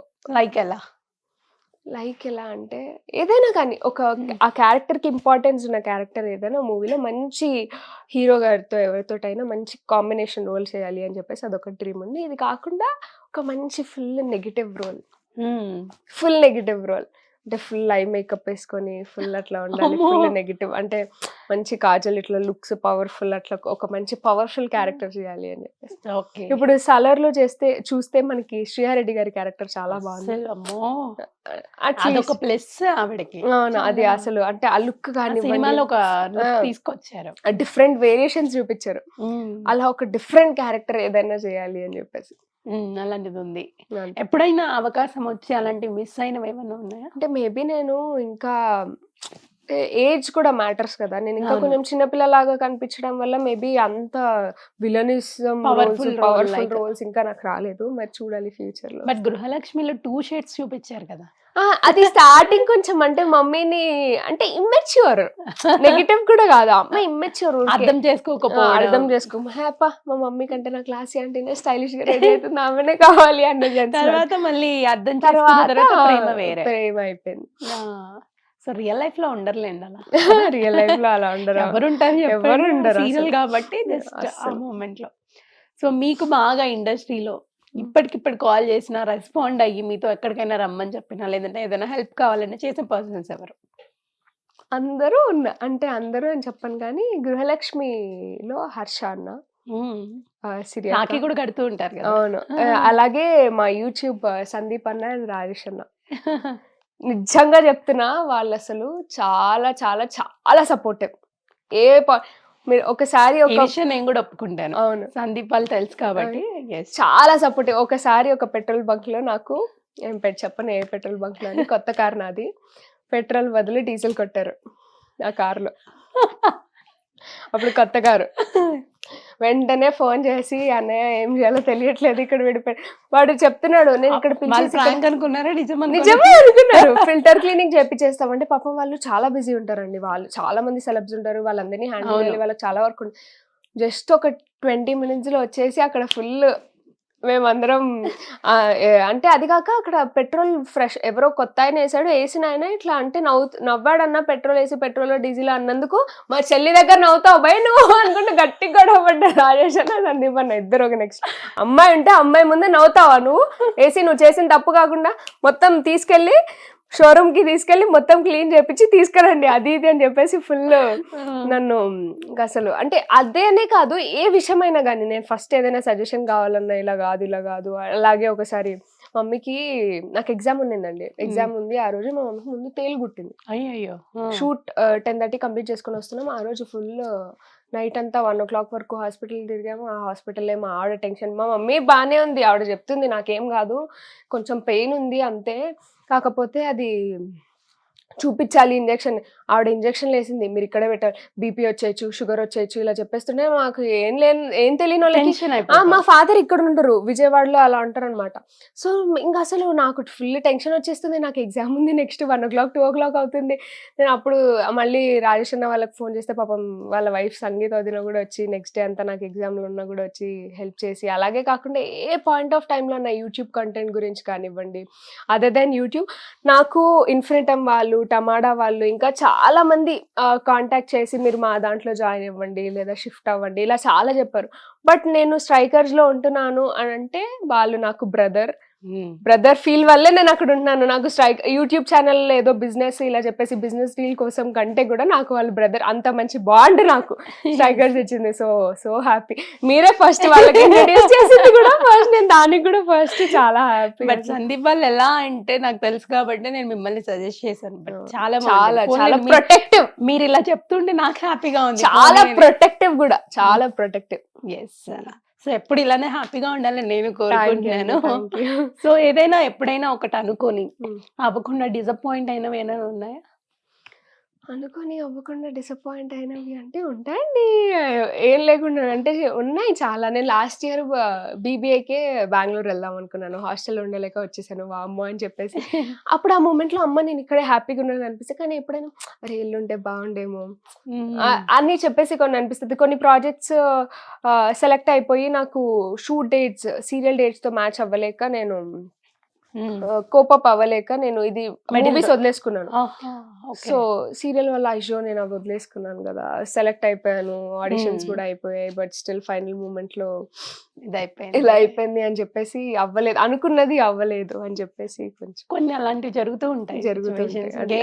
లైక్ ఎలా అంటే ఏదైనా కానీ ఒక ఆ క్యారెక్టర్కి ఇంపార్టెన్స్ ఉన్న క్యారెక్టర్ ఏదైనా మూవీలో మంచి హీరో గారితో ఎవరితోటైనా మంచి కాంబినేషన్ రోల్ చేయాలి అని చెప్పేసి అదొక డ్రీమ్ ఉంది. ఇది కాకుండా ఒక మంచి ఫుల్ నెగిటివ్ రోల్ అంటే ఫుల్ ఐ మేకప్ వేసుకొని ఫుల్ అట్లా ఉండాలి, ఫుల్ నెగిటివ్. అంటే మంచి కాజల్ ఇట్లా లుక్స్ పవర్ఫుల్, అట్లా ఒక మంచి పవర్ఫుల్ క్యారెక్టర్ చేయాలి అని చెప్పేసి. ఇప్పుడు సలర్ లో చూస్తే మనకి శ్రీహారెడ్డి గారి క్యారెక్టర్ చాలా బాగుంది. అవును, అది అసలు అంటే ఆ లుక్ కానీ తీసుకొచ్చారు, డిఫరెంట్ వేరియేషన్స్ చూపించారు. అలా ఒక డిఫరెంట్ క్యారెక్టర్ ఏదైనా చేయాలి అని చెప్పేసి. అలాంటిది ఉంది. ఎప్పుడైనా అవకాశం వచ్చి అలాంటివి మిస్ అయినవి ఏమన్నా ఉన్నాయా? అంటే మేబీ నేను ఇంకా ఏజ్ కూడా మ్యాటర్స్ కదా. నేను ఇంకా కొంచెం చిన్నపిల్లలాగా కనిపించడం వల్ల మేబీ అంత విలనిజం పవర్ఫుల్ రోల్స్ ఇంకా నాకు రాలేదు. మరి చూడాలి ఫ్యూచర్ లో. బట్ గృహలక్ష్మిలో 2 shades చూపించారు కదా. అది స్టార్టింగ్ కొంచెం అంటే మమ్మీని అంటే ఇమ్మెచ్యూర్, నెగిటివ్ కూడా కాదు, అమ్మాయి ఇమ్మెచ్యూర్, అర్థం చేసుకో మా మమ్మీ కంటే నా క్లాస్ అంటేనే స్టైలిష్ గా రెడీ అవుతుంది, ఆమెనే కావాలి అన్నది. తర్వాత మళ్ళీ అర్థం ప్రేమ అయిపోయింది. సో రియల్ లైఫ్ లో ఉండర్లేండి అలా. రియల్ లైఫ్ లో అలా ఉండరు, ఎవరు ఉండరు సీరియల్ కాబట్టి జస్ట్ ఆ మూమెంట్ లో. సో మీకు బాగా ఇండస్ట్రీలో ఇప్పటికిప్పుడు కాల్ చేసినా, రెస్పాండ్ అయ్యి మీతో ఎక్కడికైనా రమ్మని చెప్పినా, లేదంటే ఏదైనా హెల్ప్ కావాలన్నా చేసే పర్సన్స్ ఎవరు? అందరూ అంటే అందరూ అని చెప్పను కానీ గృహలక్ష్మిలో హర్ష అన్న, రాఖీ కూడా కడుతూ ఉంటారు కదా. అవును, అలాగే మా యూట్యూబ్ సందీప్ అన్న అండ్ రాజేష్ అన్న. నిజంగా చెప్తున్నా, వాళ్ళు అసలు చాలా చాలా చాలా సపోర్టివ్. మీరు ఒకసారి నేను కూడా ఒప్పుకుంటాను. అవును, సందీప్ వాళ్ళు తెలుసు కాబట్టి చాలా సపోర్టివ్. ఒకసారి ఒక పెట్రోల్ బంక్ లో నాకు చెప్పను ఏ పెట్రోల్ బంక్ లో అని, కొత్త కార్ నాది, పెట్రోల్ బదులు డీజిల్ కొట్టారు ఆ కారులో. అప్పుడు కొత్త కారు. వెంటనే ఫోన్ చేసి అన్నయ్య ఏం చేయాలో తెలియట్లేదు, ఇక్కడ విడిపోయి వాడు చెప్తున్నాడు, నేను ఇక్కడ నిజమే అనుకున్నారు. ఫిల్టర్ క్లీనింగ్ చేపిచేస్తామంటే పాపం వాళ్ళు చాలా బిజీ ఉంటారండి. వాళ్ళు చాలా మంది సెలబ్స్ ఉంటారు, వాళ్ళందరినీ హ్యాండిల్ చేయాలి, వాళ్ళకి చాలా వర్క్ ఉంటుంది. జస్ట్ ఒక 20 minutes లో వచ్చేసి అక్కడ ఫుల్ మేమందరం అంటే అది కాక అక్కడ పెట్రోల్ ఫ్రెష్ ఎవరో కొత్త ఆయన వేసాడు, వేసిన ఆయన ఇట్లా అంటే నవ్వాడన్న, పెట్రోల్ వేసి పెట్రోల్ డీజిల్ అన్నందుకు మా చెల్లి దగ్గర నవ్వుతావు భయ నువ్వు అనుకుంటే గట్టిగా గొడవ పడ్డాడు రాజేష్ అన్న సందీప్ అన్న ఇద్దరు. ఒక నెక్స్ట్ అమ్మాయి ఉంటే అమ్మాయి ముందే నవ్వుతావా నువ్వు, వేసి నువ్వు చేసిన తప్పు కాకుండా మొత్తం తీసుకెళ్ళి షోరూమ్ కి తీసుకెళ్లి మొత్తం క్లీన్ చేపించి తీసుకురండి అది ఇది అని చెప్పేసి ఫుల్ నన్ను ఇంకా అసలు అంటే అదేనే కాదు ఏ విషయమైనా కానీ నేను ఫస్ట్ ఏదైనా సజెషన్ కావాలన్నా ఇలా కాదు అలాగే ఒకసారి మమ్మీకి నాకు ఎగ్జామ్ ఉండిందండి ఎగ్జామ్ ఉంది ఆ రోజు మా మమ్మీకి ముందు తేలు గుట్టింది అయ్యో షూట్ 10:30 కంప్లీట్ చేసుకుని వస్తున్నాం ఆ రోజు ఫుల్ నైట్ అంతా 1 o'clock వరకు హాస్పిటల్ తిరిగాము ఆ హాస్పిటల్ మా ఆవిడ టెన్షన్ మా మమ్మీ బాగానే ఉంది ఆవిడ చెప్తుంది నాకేం కాదు కొంచెం పెయిన్ ఉంది అంతే కాకపోతే అది చూపించాలి ఇంజెక్షన్ ఆవిడ ఇంజెక్షన్ వేసింది మీరు ఇక్కడే పెట్టాలి బీపీ వచ్చేయచ్చు షుగర్ వచ్చేయచ్చు ఇలా చెప్పేస్తుంటే మాకు ఏం తెలియని వాళ్ళకి మా ఫాదర్ ఇక్కడ ఉంటారు విజయవాడలో అలా ఉంటారు అనమాట సో ఇంకా అసలు నాకు ఫుల్ టెన్షన్ వచ్చేస్తుంది నాకు ఎగ్జామ్ ఉంది నెక్స్ట్ 1 o'clock 2 o'clock అవుతుంది నేను అప్పుడు మళ్ళీ రాజేష్ అన్న వాళ్ళకి ఫోన్ చేస్తే పాపం వాళ్ళ వైఫ్ సంగీత వదిన కూడా వచ్చి నెక్స్ట్ డే అంతా నాకు ఎగ్జామ్లో ఉన్నా కూడా వచ్చి హెల్ప్ చేసి అలాగే కాకుండా ఏ పాయింట్ ఆఫ్ టైంలో నా యూట్యూబ్ కంటెంట్ గురించి కానివ్వండి అదర్ దెన్ యూట్యూబ్ నాకు ఇన్ఫినిటమ్ వాళ్ళు టమాటా వాళ్ళు ఇంకా చాలా మంది కాంటాక్ట్ చేసి మీరు మా దాంట్లో జాయిన్ అవ్వండి లేదా షిఫ్ట్ అవ్వండి ఇలా చాలా చెప్పారు బట్ నేను స్ట్రైకర్స్ లో ఉంటున్నాను అని అంటే వాళ్ళు నాకు బ్రదర్ ఫీల్ వల్లే నేను అక్కడ ఉంటున్నాను నాకు యూట్యూబ్ ఛానల్ ఏదో బిజినెస్ ఇలా చెప్పేసి బిజినెస్ డీల్ కోసం కంటే కూడా నాకు వాళ్ళు బ్రదర్ అంత మంచి బాండ్ నాకు స్ట్రైకర్స్ ఇచ్చింది సో హ్యాపీ మీరే ఫస్ట్ వాళ్ళకి ఇంట్రడ్యూస్ చేసింది కూడా ఫస్ట్ నేను దానికి కూడా ఫస్ట్ చాలా హ్యాపీ బట్ సందీప్ వాళ్ళు ఎలా అంటే నాకు తెలుసు కాబట్టి నేను మిమ్మల్ని సజెస్ట్ చేశాను బట్ చాలా చాలా చాలా ప్రొటెక్టివ్ మీరు ఇలా చెప్తుంటే నాకు హ్యాపీగా ఉంది చాలా ప్రొటెక్టివ్ కూడా చాలా ప్రొటెక్టివ్ ఎస్ సో ఎప్పుడు ఇలానే హ్యాపీగా ఉండాలని నేను కోరుకుంటున్నాను సో ఏదైనా ఎప్పుడైనా ఒకటి అనుకొని అవ్వకుండా డిసప్పాయింట్ అయినవి ఏమైనా ఉన్నాయా అనుకొని అవ్వకుండా డిసప్పాయింట్ అయినవి అంటే ఉంటాయండి ఏం లేకుండా అంటే ఉన్నాయి చాలా నేను లాస్ట్ ఇయర్ బీబీఐకే బెంగళూరు వెళ్దాం అనుకున్నాను హాస్టల్లో ఉండలేక వచ్చేసాను అమ్మ అని చెప్పేసి అప్పుడు ఆ మూమెంట్లో అమ్మ నేను ఇక్కడే హ్యాపీగా ఉన్నాను అనిపిస్తుంది కానీ ఎప్పుడైనా అరే ఇల్లుంటే బాగుండేమో అని చెప్పేసి కొన్ని అనిపిస్తుంది కొన్ని ప్రాజెక్ట్స్ సెలెక్ట్ అయిపోయి నాకు షూట్ డేట్స్ సీరియల్ డేట్స్తో మ్యాచ్ అవ్వలేక నేను కోపప్ అవ్వలేక నేను ఇది మూవీస్ వదిలేసుకున్నాను సో సీరియల్ వల్ల అయ్యో నేను అవి వదిలేసుకున్నాను కదా సెలెక్ట్ అయిపోయాను ఆడిషన్స్ కూడా అయిపోయాయి బట్ స్టిల్ ఫైనల్ మూమెంట్ లో ఇలా అయిపోయింది అని చెప్పేసి అవ్వలేదు అనుకున్నది అవ్వలేదు అని చెప్పేసి కొంచెం కొన్ని అలాంటివి జరుగుతుంటాయి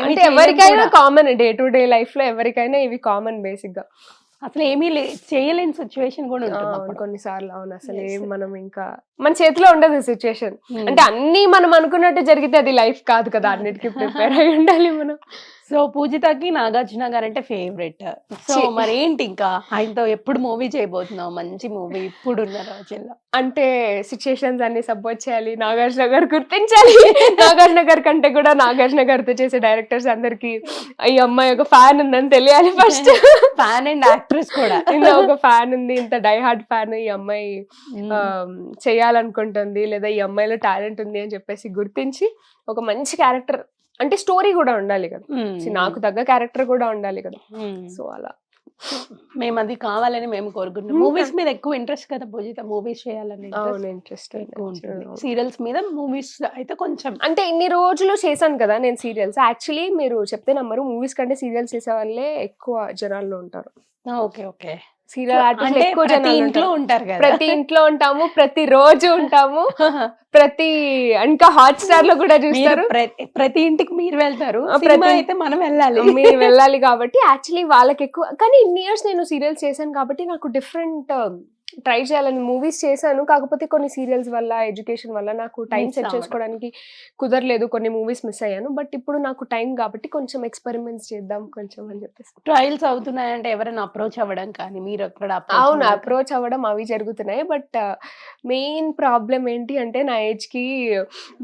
అంటే ఎవరికైనా common day to day life లో ఎవరికైనా ఇవి కామన్ బేసిక్ గా అసలు ఏమీ చేయలేని సిచ్యువేషన్ కూడా ఉంటుంది కొన్నిసార్లు అవును అసలు ఏం మనం ఇంకా మన చేతిలో ఉండదు సిచ్యువేషన్ అంటే అన్ని మనం అనుకున్నట్టు జరిగితే అది లైఫ్ కాదు కదా అన్నిటికీ ప్రిపేర్ అయి ఉండాలి మనం సో పూజితకి నాగార్జున గారు అంటే ఫేవరెట్ సో మరి ఏంటి ఇంకా ఆయనతో ఎప్పుడు మూవీ చేయబోతున్నావు మంచి మూవీ ఇప్పుడున్న రోజుల్లో అంటే సిచ్యుయేషన్స్ అన్ని సపోర్ట్ చేయాలి నాగార్జున గారు గుర్తించాలి నాగార్జున గారి కంటే కూడా నాగార్జున గారితో చేసే డైరెక్టర్స్ అందరికి ఈ అమ్మాయి ఒక ఫ్యాన్ ఉందని తెలియాలి ఫస్ట్ ఫ్యాన్ అండ్ యాక్ట్రెస్ కూడా ఇంత ఒక ఫ్యాన్ ఉంది ఇంత డై హార్ట్ ఫ్యాన్ ఈ అమ్మాయి చేయాలనుకుంటుంది లేదా ఈ అమ్మాయిలో టాలెంట్ ఉంది అని చెప్పేసి గుర్తించి ఒక మంచి క్యారెక్టర్ అంటే స్టోరీ కూడా ఉండాలి కదా నాకు తగ్గ క్యారెక్టర్ కూడా ఉండాలి కదా సో అలా మేము అది కావాలని మేము కోరుకుంటున్నాం మూవీస్ మీద ఎక్కువ ఇంట్రెస్ట్ కదా పూజిత మూవీస్ చేయాలని ఇంట్రెస్ట్ సీరియల్స్ మీద మూవీస్ అయితే కొంచెం అంటే ఇన్ని రోజులు చేశాను కదా నేను సీరియల్స్ యాక్చువల్లీ మీరు చెప్తే నమ్మరు మూవీస్ కంటే సీరియల్స్ చేసే వాళ్ళే ఎక్కువ జనాల్లో ఉంటారు ఓకే ఓకే సీరియల్ ఆర్టిస్ట్ ఎక్కువ ఇంట్లో ఉంటారు కదా ప్రతి ఇంట్లో ఉంటాము ప్రతి రోజు ఉంటాము ప్రతి ఇంకా హాట్ స్టార్ లో కూడా చూస్తారు ప్రతి ఇంటికి మీరు వెళ్తారు అయితే మనం వెళ్ళాలి మీరు వెళ్ళాలి కాబట్టి యాక్చువల్లీ వాళ్ళకి ఎక్కువ కానీ ఇన్ని ఇయర్స్ నేను సీరియల్స్ చేశాను కాబట్టి నాకు డిఫరెంట్ ట్రై చేయాలని మూవీస్ చేశాను కాకపోతే కొన్ని సీరియల్స్ వల్ల ఎడ్యుకేషన్ వల్ల నాకు టైం సెట్ చేసుకోవడానికి కుదరలేదు కొన్ని మూవీస్ మిస్ అయ్యాను బట్ ఇప్పుడు నాకు టైం కాబట్టి కొంచెం ఎక్స్పెరిమెంట్స్ చేద్దాం కొంచెం అని చెప్పేసి ట్రయల్స్ అవుతున్నాయంటే ఎవరైనా అప్రోచ్ అవ్వడం కానీ మీరు అక్కడ అవును అప్రోచ్ అవ్వడం అవి జరుగుతున్నాయి బట్ మెయిన్ ప్రాబ్లం ఏంటి అంటే నా ఏజ్ కి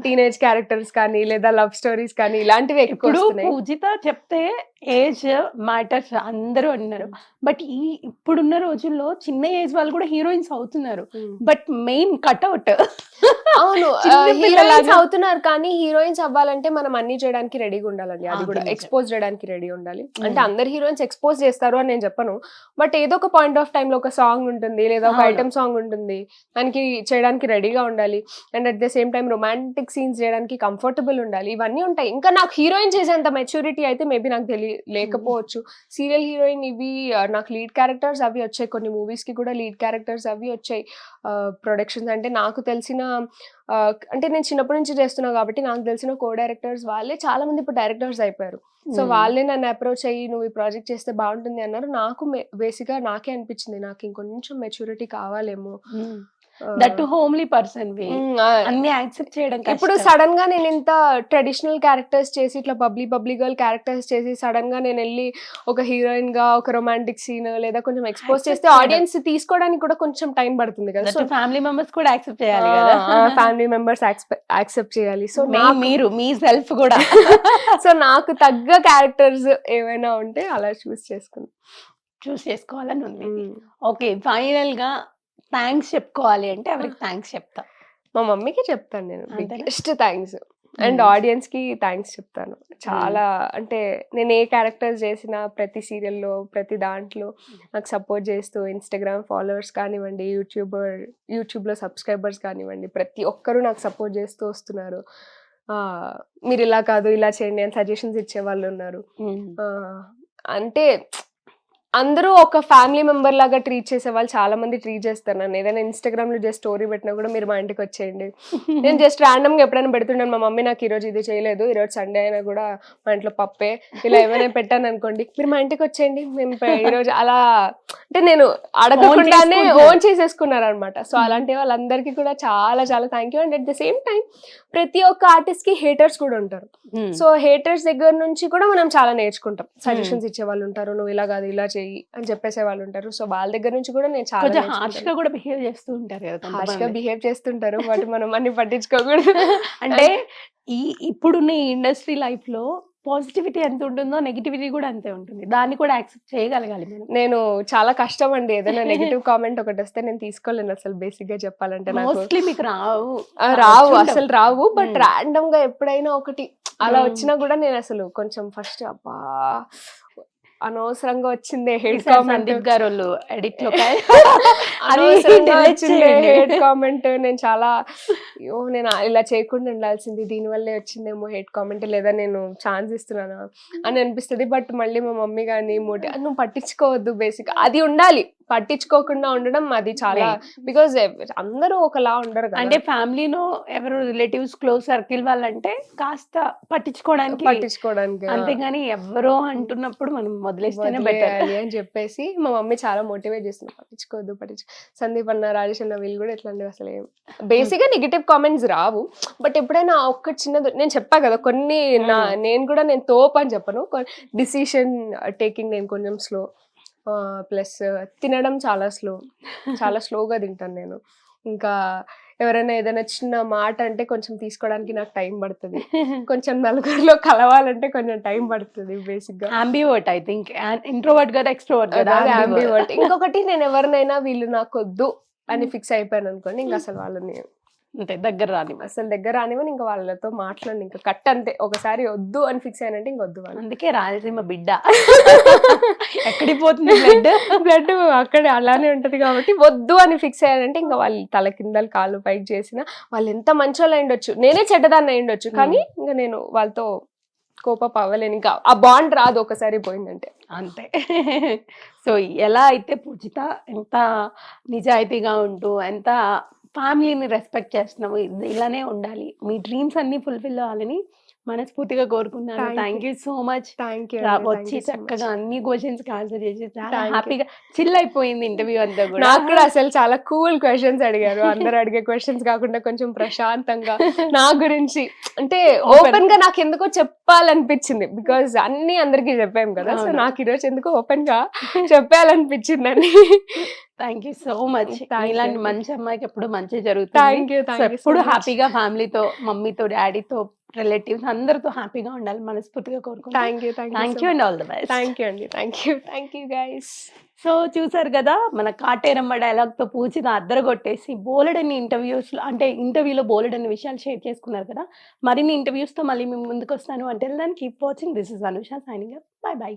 టీనేజ్ క్యారెక్టర్స్ కానీ లేదా లవ్ స్టోరీస్ కానీ ఇలాంటివి ఎక్కువ పూజిత చెప్తే ఏజ్ మ్యాటర్స్ అందరూ అన్నారు బట్ ఇప్పుడున్న రోజుల్లో చిన్న ఏజ్ వాళ్ళు కూడా హీరోయిన్స్ అవుతున్నారు బట్ మెయిన్ కట్అవుట్ అవును హీరోయిన్స్ అవుతున్నారు కానీ హీరోయిన్స్ అవ్వాలంటే మనం అన్ని చేయడానికి రెడీగా ఉండాలండి అది కూడా ఎక్స్పోజ్ చేయడానికి రెడీ ఉండాలి అంటే అందరు హీరోయిన్స్ ఎక్స్పోజ్ చేస్తారు అని నేను చెప్పను బట్ ఏదో ఒక పాయింట్ ఆఫ్ టైమ్ లో ఒక సాంగ్ ఉంటుంది లేదా ఒక ఐటమ్ సాంగ్ ఉంటుంది దానికి చేయడానికి రెడీగా ఉండాలి and at the same time romantic scenes చేయడానికి కంఫర్టబుల్ ఉండాలి ఇవన్నీ ఉంటాయి ఇంకా నాకు హీరోయిన్ చేసేంత మెచ్యూరిటీ అయితే మేబీ నాకు లేకపోవచ్చు సీరియల్ హీరోయిన్ ఇవి నాకు లీడ్ క్యారెక్టర్స్ అవి వచ్చాయి కొన్ని మూవీస్ కి కూడా లీడ్ క్యారెక్టర్ డైరెక్టర్స్ అవి వచ్చాయి ప్రొడక్షన్స్. అంటే నాకు తెలిసిన అంటే నేను చిన్నప్పటి నుంచి చేస్తున్నా కాబట్టి నాకు తెలిసిన కో డైరెక్టర్స్ వాళ్ళే చాలా మంది ఇప్పుడు డైరెక్టర్స్ అయిపోయారు. సో వాళ్ళే నన్ను అప్రోచ్ అయ్యి నువ్వు ఈ ప్రాజెక్ట్ చేస్తే బాగుంటుంది అన్నారు. నాకు బేసిక్గా నాకే అనిపించింది నాకు ఇంకొంచెం మెచ్యూరిటీ కావాలేమో. దట్ హోమ్లీ పర్సన్ అన్ని యాక్సెప్ట్ చేయడం ఇప్పుడు సడన్ గా నేను ఇంత ట్రెడిషనల్ క్యారెక్టర్స్ చేసి ఇట్లా బబ్లీ గర్ల్ క్యారెక్టర్స్ చేసి సడన్ గా నేను వెళ్ళి ఒక హీరోయిన్ గా ఒక రొమాంటిక్ సీన్ లేదా కొంచెం ఎక్స్పోజ్ చేస్తే ఆడియన్స్ తీసుకోవడానికి కూడా కొంచెం టైం పడుతుంది కదా. సో ఫ్యామిలీ మెంబర్స్ కూడా యాక్సెప్ట్ చేయాలి కదా. ఫ్యామిలీ మెంబర్స్ యాక్సెప్ట్ చేయాలి. సో మీరు మీ సెల్ఫ్ కూడా సో నాకు తగ్గ క్యారెక్టర్స్ ఏమైనా ఉంటే అలా చూస్ చేసుకోవాలని ఉంది. ఓకే, ఫైనల్ గా థ్యాంక్స్ చెప్పుకోవాలి అంటే ఎవరికి థ్యాంక్స్ చెప్తా? మా మమ్మీకి చెప్తాను నేను బిగ్గెస్ట్ థ్యాంక్స్. అండ్ ఆడియన్స్ కి థ్యాంక్స్ చెప్తాను చాలా. అంటే నేను ఏ క్యారెక్టర్స్ చేసినా ప్రతి సీరియల్లో ప్రతి దాంట్లో నాకు సపోర్ట్ చేస్తూ ఇన్స్టాగ్రామ్ ఫాలోవర్స్ కానివ్వండి, యూట్యూబ్లో సబ్స్క్రైబర్స్ కానివ్వండి, ప్రతి ఒక్కరూ నాకు సపోర్ట్ చేస్తూ వస్తున్నారు. మీరు ఇలా కాదు ఇలా చేయండి అని సజెషన్స్ ఇచ్చే వాళ్ళు ఉన్నారు. అంటే అందరూ ఒక ఫ్యామిలీ మెంబర్ లాగా ట్రీట్ చేసే వాళ్ళు చాలా మంది ట్రీట్ చేస్తారు నన్ను. ఏదైనా ఇన్స్టాగ్రామ్ లో జస్ట్ స్టోరీ పెట్టినా కూడా మీరు మా ఇంటికి వచ్చేయండి. నేను జస్ట్ ర్యాండమ్ గా ఎప్పుడైనా పెడుతున్నాను, మా మమ్మీ నాకు ఈరోజు ఇది చేయలేదు, ఈరోజు సండే అయినా కూడా మా ఇంట్లో పప్పే ఇలా ఏమైనా పెట్టాను అనుకోండి, మీరు మా ఇంటికి వచ్చేయండి మేము ఈరోజు అలా అంటే నేను అడగకుండానే ఓన్ చేసేసుకున్నారు అనమాట. సో అలాంటి వాళ్ళందరికీ కూడా చాలా చాలా thank you. And at the same time ప్రతి ఒక్క ఆర్టిస్ట్ కి హేటర్స్ కూడా ఉంటారు. సో హేటర్స్ దగ్గర నుంచి కూడా మనం చాలా నేర్చుకుంటాం. సజెషన్స్ ఇచ్చే వాళ్ళు ఉంటారు, నువ్వు ఇలా కాదు ఇలా చేయి అని చెప్పేసే వాళ్ళు ఉంటారు. సో వాళ్ళ దగ్గర నుంచి కూడా నేను చాలా హార్ష్ గా కూడా బిహేవ్ చేస్తూ ఉంటారు కదా. హార్ష్ గా బిహేవ్ చేస్తుంటారు, బట్ మనం అన్ని పట్టించుకోకూడదు. అంటే ఇప్పుడున్న ఇండస్ట్రీ లైఫ్ లో పాజిటివిటీ ఎంత ఉంటుందో నెగిటివిటీ కూడా అంతే ఉంటుంది. దాన్ని కూడా యాక్సెప్ట్ చేయగలగాలి మనం. నేను చాలా కష్టం అండి, ఏదైనా నెగిటివ్ కామెంట్ ఒకటి వస్తే నేను తీసుకోలేను అసలు. బేసిక్ గా చెప్పాలంటే మోస్ట్లీ మీకు రావు అసలు రావు. బట్ ర్యాండమ్ గా ఎప్పుడైనా ఒకటి అలా వచ్చినా కూడా నేను అసలు కొంచెం ఫస్ట్ అబ్బా అనవసరంగా వచ్చిందే హేట్ కామెంట్ గారు ఎడిట్ లో హేట్ కామెంట్, నేను చాలా అయ్యో నేను ఇలా చేయకుండా ఉండాల్సింది, దీనివల్లే వచ్చిందేమో హేట్ కామెంట్, లేదా నేను ఛాన్స్ ఇస్తున్నానా అని అనిపిస్తుంది. బట్ మళ్ళీ మా మమ్మీ కానీ నువ్వు పట్టించుకోవద్దు, బేసిక్ అది ఉండాలి, పట్టించుకోకుండా ఉండడం అది చాలా. బికాజ్ అందరూ ఒకలా ఉండరు కదా. అంటే ఫ్యామిలీలో ఎవరు రిలేటివ్స్ క్లోజ్ సర్కిల్ వాళ్ళంటే కాస్త పట్టించుకోవడానికి అంతేగాని ఎవరో అంటున్నప్పుడు మనం వదిలేస్తేనే బెటర్ అని చెప్పేసి మా మమ్మీ చాలా మోటివేట్ చేస్తుంది, పట్టించుకోవద్దు. సందీప్ అన్న, రాజేష్ అన్న వీళ్ళు కూడా ఇట్లాంటివి అసలు బేసిక్ గా నెగిటివ్ కామెంట్స్ రావు. బట్ ఎప్పుడైనా ఒక్క చిన్నది నేను చెప్పా కదా, కొన్ని నేను తోపు అని చెప్పను, డిసిషన్ టేకింగ్ నేను కొంచెం స్లో, ప్లస్ తినడం చాలా స్లోగా తింటాను నేను. ఇంకా ఎవరైనా ఏదైనా చిన్న మాట అంటే కొంచెం తీసుకోవడానికి నాకు టైం పడుతుంది, కొంచెం నలుగురిలో కలవాలంటే కొంచెం టైం పడుతుంది. బేసిక్ గా అంబివర్ట్, ఐ థింక్ ఇంట్రోవర్ట్ కదా ఎక్స్ట్రోవర్ట్ కదా. అంబివర్ట్. ఇంకొకటి నేను ఎవరినైనా వీళ్ళు నాకు వద్దు అని ఫిక్స్ అయిపోయాను అనుకోండి, ఇంకా అసలు వాళ్ళని అంతే దగ్గర రానివని, ఇంకా వాళ్ళతో మాట్లాడి ఇంకా కట్ అంతే. ఒకసారి వద్దు అని ఫిక్స్ అయినంటే ఇంక వద్దు వాళ్ళు. అందుకే రాయలసీమ బిడ్డ ఎక్కడికి పోతుంది, బ్లడ్ అక్కడే అలానే ఉంటది కాబట్టి వద్దు అని ఫిక్స్ అయ్యానంటే ఇంకా వాళ్ళు తల కిందలు కాళ్ళు పైకి చేసిన వాళ్ళు ఎంత మంచి వాళ్ళు అయ్యుండొచ్చు, నేనే చెడ్డదాన్ని అయ్యుండొచ్చు, కానీ ఇంకా నేను వాళ్ళతో కోపం అవ్వలేను. ఇంకా ఆ బాండ్ రాదు ఒకసారి పోయిందంటే అంతే. సో ఎలా అయితే పూజిత ఎంత నిజాయితీగా ఉంటూ ఎంత ఫ్యామిలీని రెస్పెక్ట్ చేస్తున్నాము, ఇలానే ఉండాలి, మీ డ్రీమ్స్ అన్ని ఫుల్ఫిల్ అవ్వాలని మనస్ఫూర్తిగా కోరుకున్నాను. Thank you so much. వచ్చి చక్కగా అన్ని క్వశ్చన్స్ ఆన్సర్ చేసి చాలా హ్యాపీగా చిల్ అయిపోయింది ఇంటర్వ్యూ అంతా కూడా. నాకు కూడా అసలు చాలా కూల్ క్వశ్చన్స్ అడిగారు, అందరు అడిగే క్వశ్చన్స్ కాకుండా కొంచెం ప్రశాంతంగా నా గురించి అంటే ఓపెన్ గా నాకు ఎందుకో చెప్పాలనిపించింది. బికాజ్ అన్ని అందరికి చెప్పాం కదా, సో నాకు ఈరోజు ఎందుకో ఓపెన్ గా చెప్పాలనిపించింది అని. Thank you so much. ఇలాంటి మంచి అమ్మాయికి ఎప్పుడు మంచి జరుగుతుంది. ఎప్పుడు హ్యాపీగా ఫ్యామిలీతో, మమ్మీతో, డాడీతో, రిలేటివ్స్ అందరితో హ్యాపీగా ఉండాలి మనస్ఫూర్తిగా కోరుకుంటున్నాను. Thank you and all the best. Thank you guys. So చూసారు కదా, మన కాటేరమ్మ డైలాగ్ తో పూజిత అద్దరగొట్టేసి బోలెడన్ని ఇంటర్వ్యూలో బోలెడన్ని విషయాలు షేర్ చేసుకున్నారు కదా. మరిన్ని ఇంటర్వ్యూస్ తో మళ్ళీ మేము ముందుకు వస్తాను. అంటే దాన్ని keep watching. This is Anusha signing up. By by.